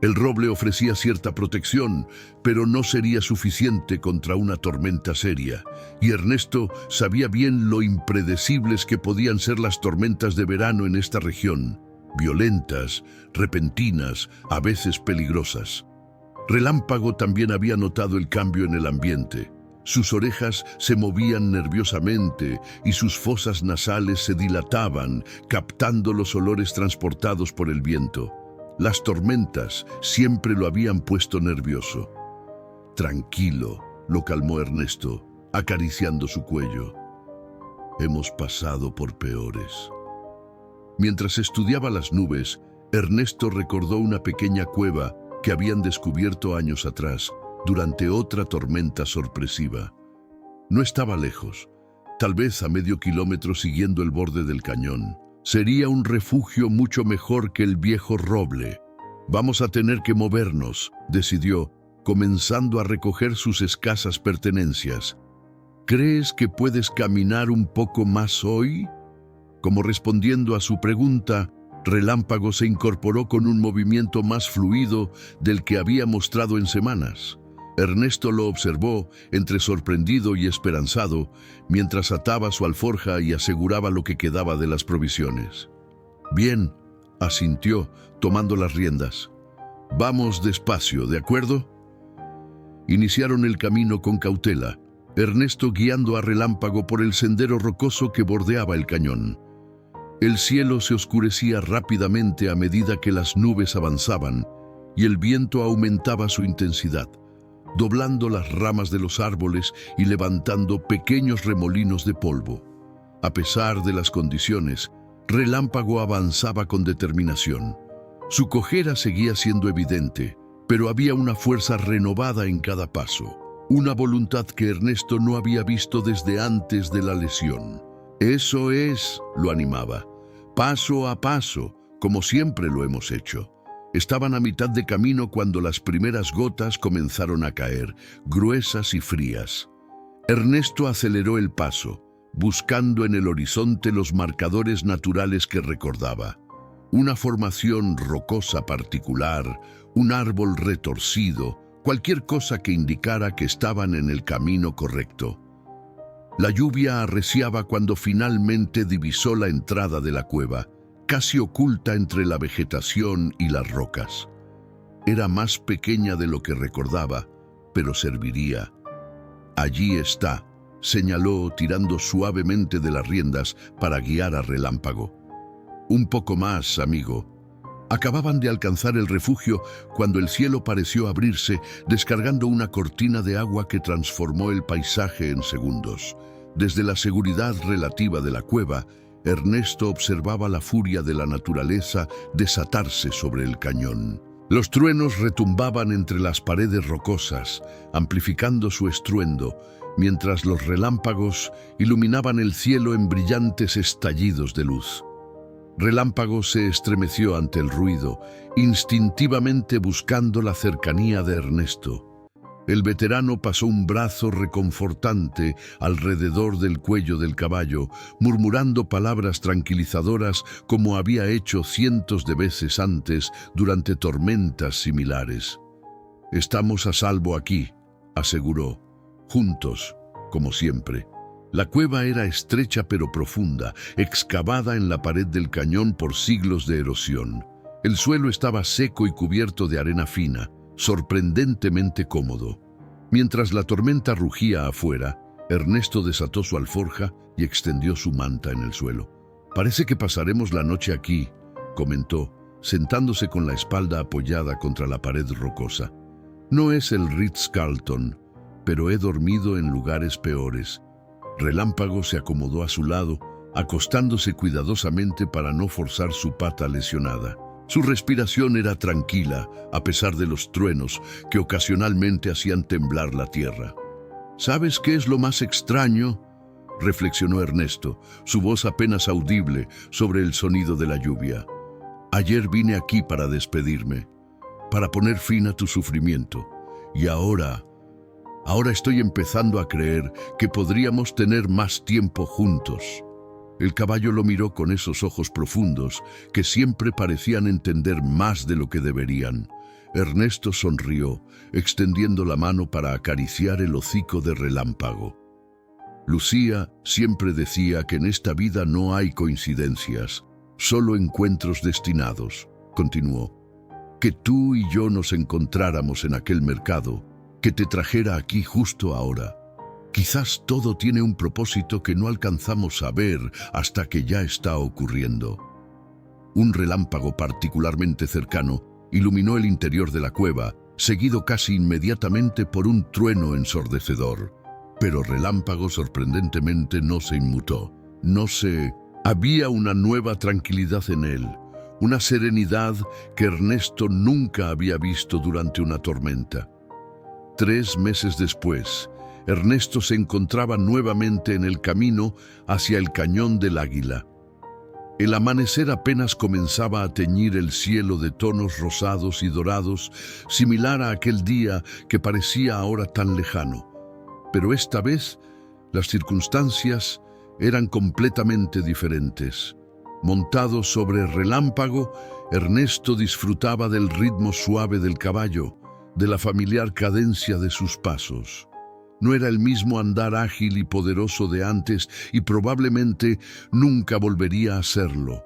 El roble ofrecía cierta protección, pero no sería suficiente contra una tormenta seria, y Ernesto sabía bien lo impredecibles que podían ser las tormentas de verano en esta región, violentas, repentinas, a veces peligrosas. Relámpago también había notado el cambio en el ambiente. Sus orejas se movían nerviosamente y sus fosas nasales se dilataban, captando los olores transportados por el viento. Las tormentas siempre lo habían puesto nervioso. «Tranquilo», lo calmó Ernesto, acariciando su cuello. «Hemos pasado por peores». Mientras estudiaba las nubes, Ernesto recordó una pequeña cueva que habían descubierto años atrás, durante otra tormenta sorpresiva. No estaba lejos, tal vez a medio kilómetro siguiendo el borde del cañón. Sería un refugio mucho mejor que el viejo roble. Vamos a tener que movernos, decidió, comenzando a recoger sus escasas pertenencias. ¿Crees que puedes caminar un poco más hoy? Como respondiendo a su pregunta, Relámpago se incorporó con un movimiento más fluido del que había mostrado en semanas. Ernesto lo observó, entre sorprendido y esperanzado, mientras ataba su alforja y aseguraba lo que quedaba de las provisiones. Bien, asintió, tomando las riendas. Vamos despacio, ¿de acuerdo? Iniciaron el camino con cautela, Ernesto guiando a Relámpago por el sendero rocoso que bordeaba el cañón. El cielo se oscurecía rápidamente a medida que las nubes avanzaban y el viento aumentaba su intensidad, doblando las ramas de los árboles y levantando pequeños remolinos de polvo. A pesar de las condiciones, Relámpago avanzaba con determinación. Su cojera seguía siendo evidente, pero había una fuerza renovada en cada paso, una voluntad que Ernesto no había visto desde antes de la lesión. Eso es, lo animaba, paso a paso, como siempre lo hemos hecho. Estaban a mitad de camino cuando las primeras gotas comenzaron a caer, gruesas y frías. Ernesto aceleró el paso, buscando en el horizonte los marcadores naturales que recordaba. Una formación rocosa particular, un árbol retorcido, cualquier cosa que indicara que estaban en el camino correcto. La lluvia arreciaba cuando finalmente divisó la entrada de la cueva, casi oculta entre la vegetación y las rocas. Era más pequeña de lo que recordaba, pero serviría. Allí está, señaló tirando suavemente de las riendas para guiar a Relámpago. Un poco más, amigo. Acababan de alcanzar el refugio cuando el cielo pareció abrirse, descargando una cortina de agua que transformó el paisaje en segundos. Desde la seguridad relativa de la cueva, Ernesto observaba la furia de la naturaleza desatarse sobre el cañón. Los truenos retumbaban entre las paredes rocosas, amplificando su estruendo, mientras los relámpagos iluminaban el cielo en brillantes estallidos de luz. Relámpago se estremeció ante el ruido, instintivamente buscando la cercanía de Ernesto. El veterano pasó un brazo reconfortante alrededor del cuello del caballo, murmurando palabras tranquilizadoras como había hecho cientos de veces antes durante tormentas similares. «Estamos a salvo aquí», aseguró, juntos, como siempre. La cueva era estrecha pero profunda, excavada en la pared del cañón por siglos de erosión. El suelo estaba seco y cubierto de arena fina, sorprendentemente cómodo. Mientras la tormenta rugía afuera, Ernesto desató su alforja y extendió su manta en el suelo. «Parece que pasaremos la noche aquí», comentó, sentándose con la espalda apoyada contra la pared rocosa. «No es el Ritz-Carlton, pero he dormido en lugares peores». Relámpago se acomodó a su lado, acostándose cuidadosamente para no forzar su pata lesionada. Su respiración era tranquila, a pesar de los truenos que ocasionalmente hacían temblar la tierra. «¿Sabes qué es lo más extraño?», reflexionó Ernesto, su voz apenas audible sobre el sonido de la lluvia. «Ayer vine aquí para despedirme, para poner fin a tu sufrimiento, y ahora estoy empezando a creer que podríamos tener más tiempo juntos». El caballo lo miró con esos ojos profundos que siempre parecían entender más de lo que deberían. Ernesto sonrió, extendiendo la mano para acariciar el hocico de Relámpago. «Lucía siempre decía que en esta vida no hay coincidencias, solo encuentros destinados», continuó. «Que tú y yo nos encontráramos en aquel mercado, que te trajera aquí justo ahora. Quizás todo tiene un propósito que no alcanzamos a ver hasta que ya está ocurriendo». Un relámpago particularmente cercano iluminó el interior de la cueva, seguido casi inmediatamente por un trueno ensordecedor. Pero Relámpago sorprendentemente no se inmutó. Había una nueva tranquilidad en él, una serenidad que Ernesto nunca había visto durante una tormenta. 3 meses después, Ernesto se encontraba nuevamente en el camino hacia el Cañón del Águila. El amanecer apenas comenzaba a teñir el cielo de tonos rosados y dorados, similar a aquel día que parecía ahora tan lejano. Pero esta vez, las circunstancias eran completamente diferentes. Montado sobre Relámpago, Ernesto disfrutaba del ritmo suave del caballo, de la familiar cadencia de sus pasos. No era el mismo andar ágil y poderoso de antes y probablemente nunca volvería a serlo.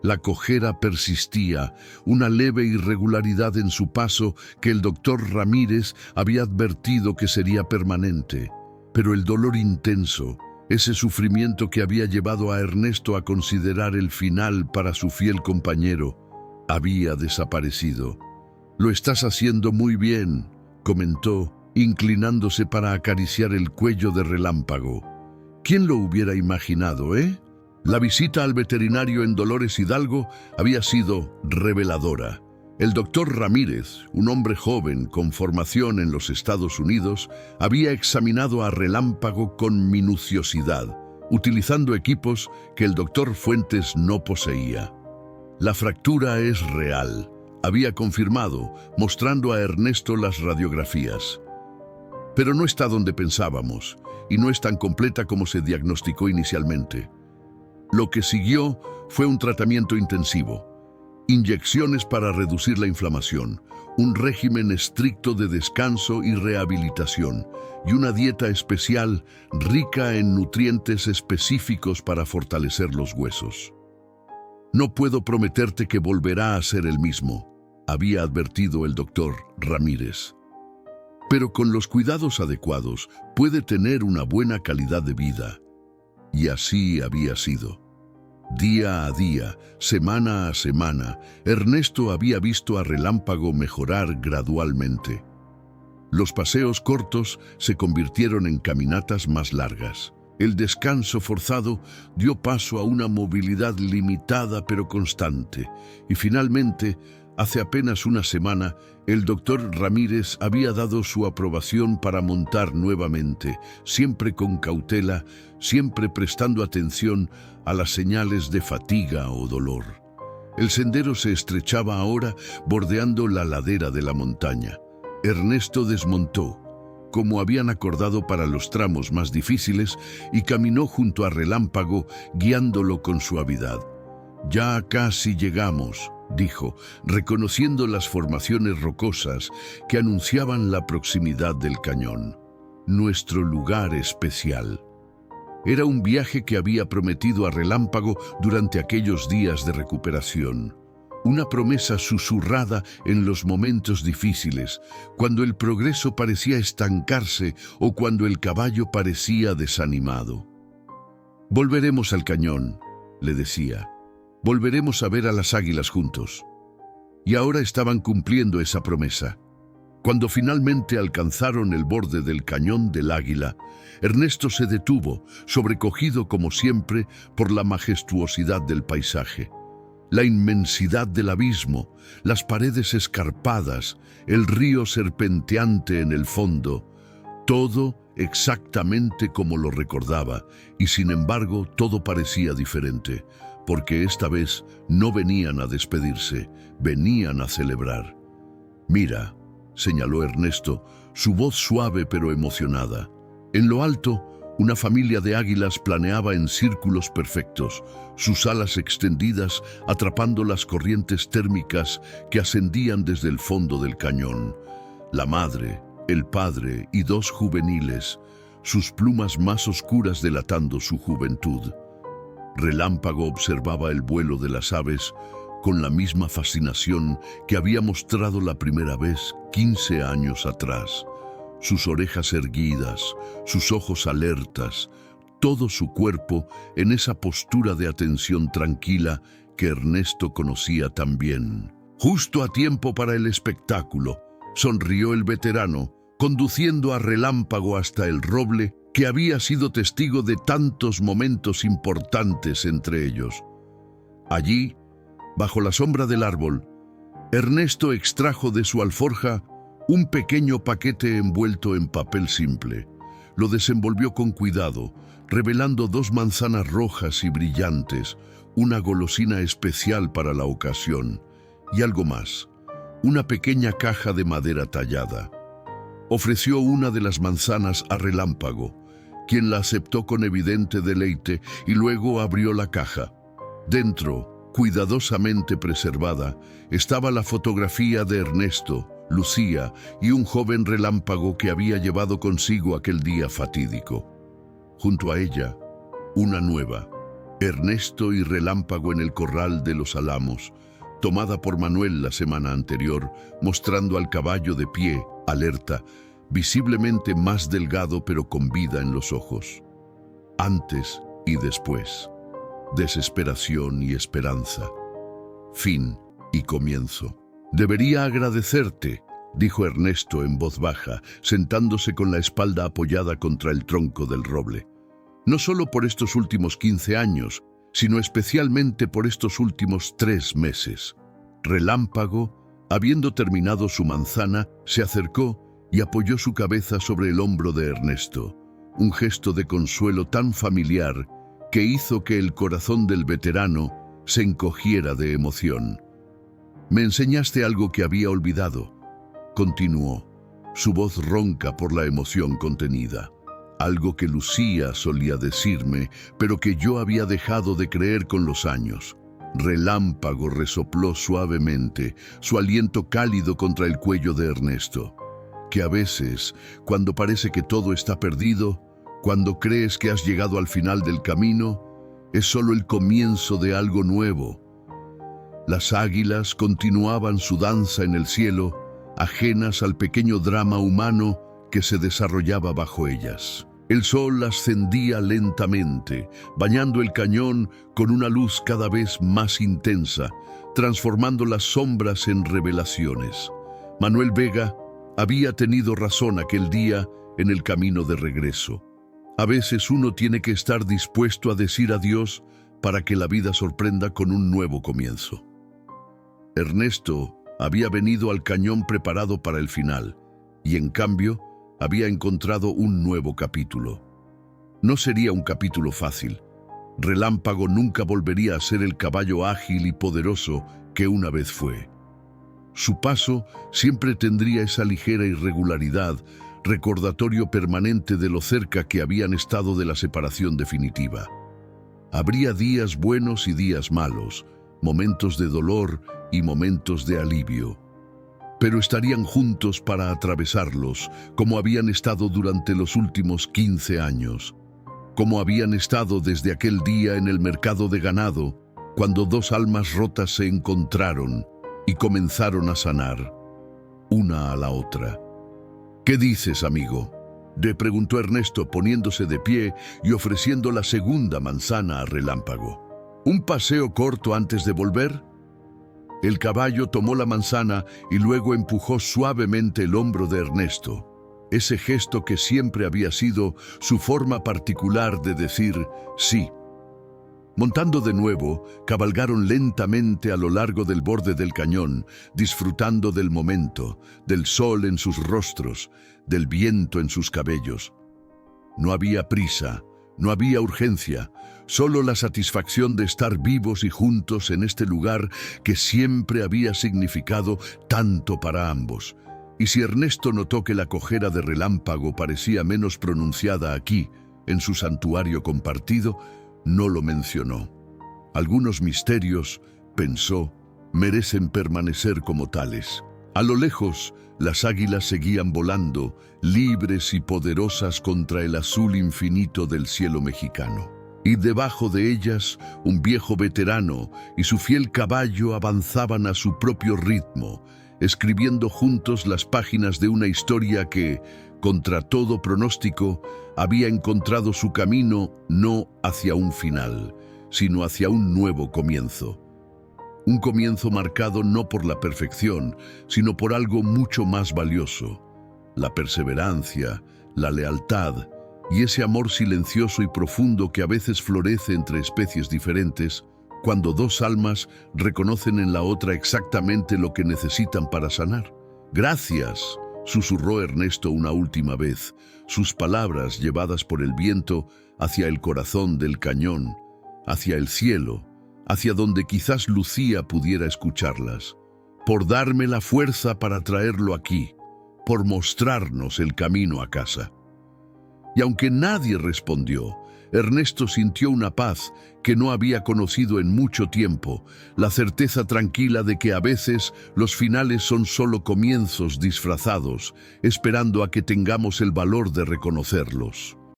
La cojera persistía, una leve irregularidad en su paso que el doctor Ramírez había advertido que sería permanente. Pero el dolor intenso, ese sufrimiento que había llevado a Ernesto a considerar el final para su fiel compañero, había desaparecido. «Lo estás haciendo muy bien», comentó, inclinándose para acariciar el cuello de Relámpago. ¿Quién lo hubiera imaginado, eh? La visita al veterinario en Dolores Hidalgo había sido reveladora. El doctor Ramírez, un hombre joven con formación en los Estados Unidos, había examinado a Relámpago con minuciosidad, utilizando equipos que el doctor Fuentes no poseía. «La fractura es real», había confirmado, mostrando a Ernesto las radiografías. «Pero no está donde pensábamos, y no es tan completa como se diagnosticó inicialmente». Lo que siguió fue un tratamiento intensivo. Inyecciones para reducir la inflamación, un régimen estricto de descanso y rehabilitación, y una dieta especial rica en nutrientes específicos para fortalecer los huesos. «No puedo prometerte que volverá a ser el mismo», había advertido el doctor Ramírez. «Pero con los cuidados adecuados puede tener una buena calidad de vida». Y así había sido. Día a día, semana a semana, Ernesto había visto a Relámpago mejorar gradualmente. Los paseos cortos se convirtieron en caminatas más largas. El descanso forzado dio paso a una movilidad limitada pero constante. Y finalmente, hace apenas una semana, el doctor Ramírez había dado su aprobación para montar nuevamente, siempre con cautela, siempre prestando atención a las señales de fatiga o dolor. El sendero se estrechaba ahora, bordeando la ladera de la montaña. Ernesto desmontó, como habían acordado para los tramos más difíciles, y caminó junto a Relámpago, guiándolo con suavidad. «Ya casi llegamos», dijo, reconociendo las formaciones rocosas que anunciaban la proximidad del cañón. «Nuestro lugar especial». Era un viaje que había prometido a Relámpago durante aquellos días de recuperación. Una promesa susurrada en los momentos difíciles, cuando el progreso parecía estancarse o cuando el caballo parecía desanimado. «Volveremos al cañón», le decía. «Volveremos a ver a las águilas juntos». Y ahora estaban cumpliendo esa promesa. Cuando finalmente alcanzaron el borde del Cañón del Águila, Ernesto se detuvo, sobrecogido como siempre por la majestuosidad del paisaje. La inmensidad del abismo, las paredes escarpadas, el río serpenteante en el fondo, todo exactamente como lo recordaba, y sin embargo todo parecía diferente, porque esta vez no venían a despedirse, venían a celebrar. «Mira», señaló Ernesto, su voz suave pero emocionada. En lo alto, una familia de águilas planeaba en círculos perfectos, sus alas extendidas atrapando las corrientes térmicas que ascendían desde el fondo del cañón. La madre, el padre y 2 juveniles, sus plumas más oscuras delatando su juventud. Relámpago observaba el vuelo de las aves con la misma fascinación que había mostrado la primera vez 15 años atrás. Sus orejas erguidas, sus ojos alertas, todo su cuerpo en esa postura de atención tranquila que Ernesto conocía tan bien. «Justo a tiempo para el espectáculo», sonrió el veterano, conduciendo a Relámpago hasta el roble que había sido testigo de tantos momentos importantes entre ellos. Allí, Bajo la sombra del árbol, Ernesto extrajo de su alforja un pequeño paquete envuelto en papel simple. Lo desenvolvió con cuidado, revelando 2 manzanas rojas y brillantes, una golosina especial para la ocasión, y algo más, una pequeña caja de madera tallada. Ofreció una de las manzanas a Relámpago, quien la aceptó con evidente deleite y luego abrió la caja. Dentro, cuidadosamente preservada, estaba la fotografía de Ernesto, Lucía y un joven Relámpago que había llevado consigo aquel día fatídico. Junto a ella, una nueva, Ernesto y Relámpago en el corral de los Álamos, tomada por Manuel la semana anterior, mostrando al caballo de pie, alerta, visiblemente más delgado pero con vida en los ojos. Antes y después, desesperación y esperanza, fin y comienzo. «Debería agradecerte», dijo Ernesto en voz baja, sentándose con la espalda apoyada contra el tronco del roble. «No solo por estos últimos 15 años, sino especialmente por estos últimos 3 meses». Relámpago, habiendo terminado su manzana, se acercó y apoyó su cabeza sobre el hombro de Ernesto, un gesto de consuelo tan familiar que hizo que el corazón del veterano se encogiera de emoción. «Me enseñaste algo que había olvidado», continuó, su voz ronca por la emoción contenida. «Algo que Lucía solía decirme, pero que yo había dejado de creer con los años». Relámpago resopló suavemente, su aliento cálido contra el cuello de Ernesto. «Que a veces, cuando parece que todo está perdido, cuando crees que has llegado al final del camino, es solo el comienzo de algo nuevo». Las águilas continuaban su danza en el cielo, ajenas al pequeño drama humano que se desarrollaba bajo ellas. El sol ascendía lentamente, bañando el cañón con una luz cada vez más intensa, transformando las sombras en revelaciones. Manuel Vega había tenido razón aquel día en el camino de regreso. A veces uno tiene que estar dispuesto a decir adiós para que la vida sorprenda con un nuevo comienzo. Ernesto había venido al cañón preparado para el final, y en cambio había encontrado un nuevo capítulo. No sería un capítulo fácil. Relámpago nunca volvería a ser el caballo ágil y poderoso que una vez fue. Su paso siempre tendría esa ligera irregularidad, recordatorio permanente de lo cerca que habían estado de la separación definitiva. Habría días buenos y días malos, momentos de dolor y momentos de alivio. Pero estarían juntos para atravesarlos, como habían estado durante los últimos 15 años, como habían estado desde aquel día en el mercado de ganado, cuando 2 almas rotas se encontraron y comenzaron a sanar, una a la otra. «¿Qué dices, amigo?», le preguntó Ernesto poniéndose de pie y ofreciendo la segunda manzana a Relámpago. «¿Un paseo corto antes de volver?». El caballo tomó la manzana y luego empujó suavemente el hombro de Ernesto, ese gesto que siempre había sido su forma particular de decir sí. Montando de nuevo, cabalgaron lentamente a lo largo del borde del cañón, disfrutando del momento, del sol en sus rostros, del viento en sus cabellos. No había prisa, no había urgencia, solo la satisfacción de estar vivos y juntos en este lugar que siempre había significado tanto para ambos. Y si Ernesto notó que la cojera de Relámpago parecía menos pronunciada aquí, en su santuario compartido, no lo mencionó. Algunos misterios, pensó, merecen permanecer como tales. A lo lejos, las águilas seguían volando, libres y poderosas contra el azul infinito del cielo mexicano. Y debajo de ellas, un viejo veterano y su fiel caballo avanzaban a su propio ritmo, escribiendo juntos las páginas de una historia que, contra todo pronóstico, había encontrado su camino no hacia un final, sino hacia un nuevo comienzo. Un comienzo marcado no por la perfección, sino por algo mucho más valioso: la perseverancia, la lealtad y ese amor silencioso y profundo que a veces florece entre especies diferentes cuando dos almas reconocen en la otra exactamente lo que necesitan para sanar. Gracias, susurró Ernesto una última vez, sus palabras llevadas por el viento hacia el corazón del cañón, hacia el cielo, hacia donde quizás Lucía pudiera escucharlas, por darme la fuerza para traerlo aquí, por mostrarnos el camino a casa. Y aunque nadie respondió, Ernesto sintió una paz que no había conocido en mucho tiempo, la certeza tranquila de que a veces los finales son solo comienzos disfrazados, esperando a que tengamos el valor de reconocerlos.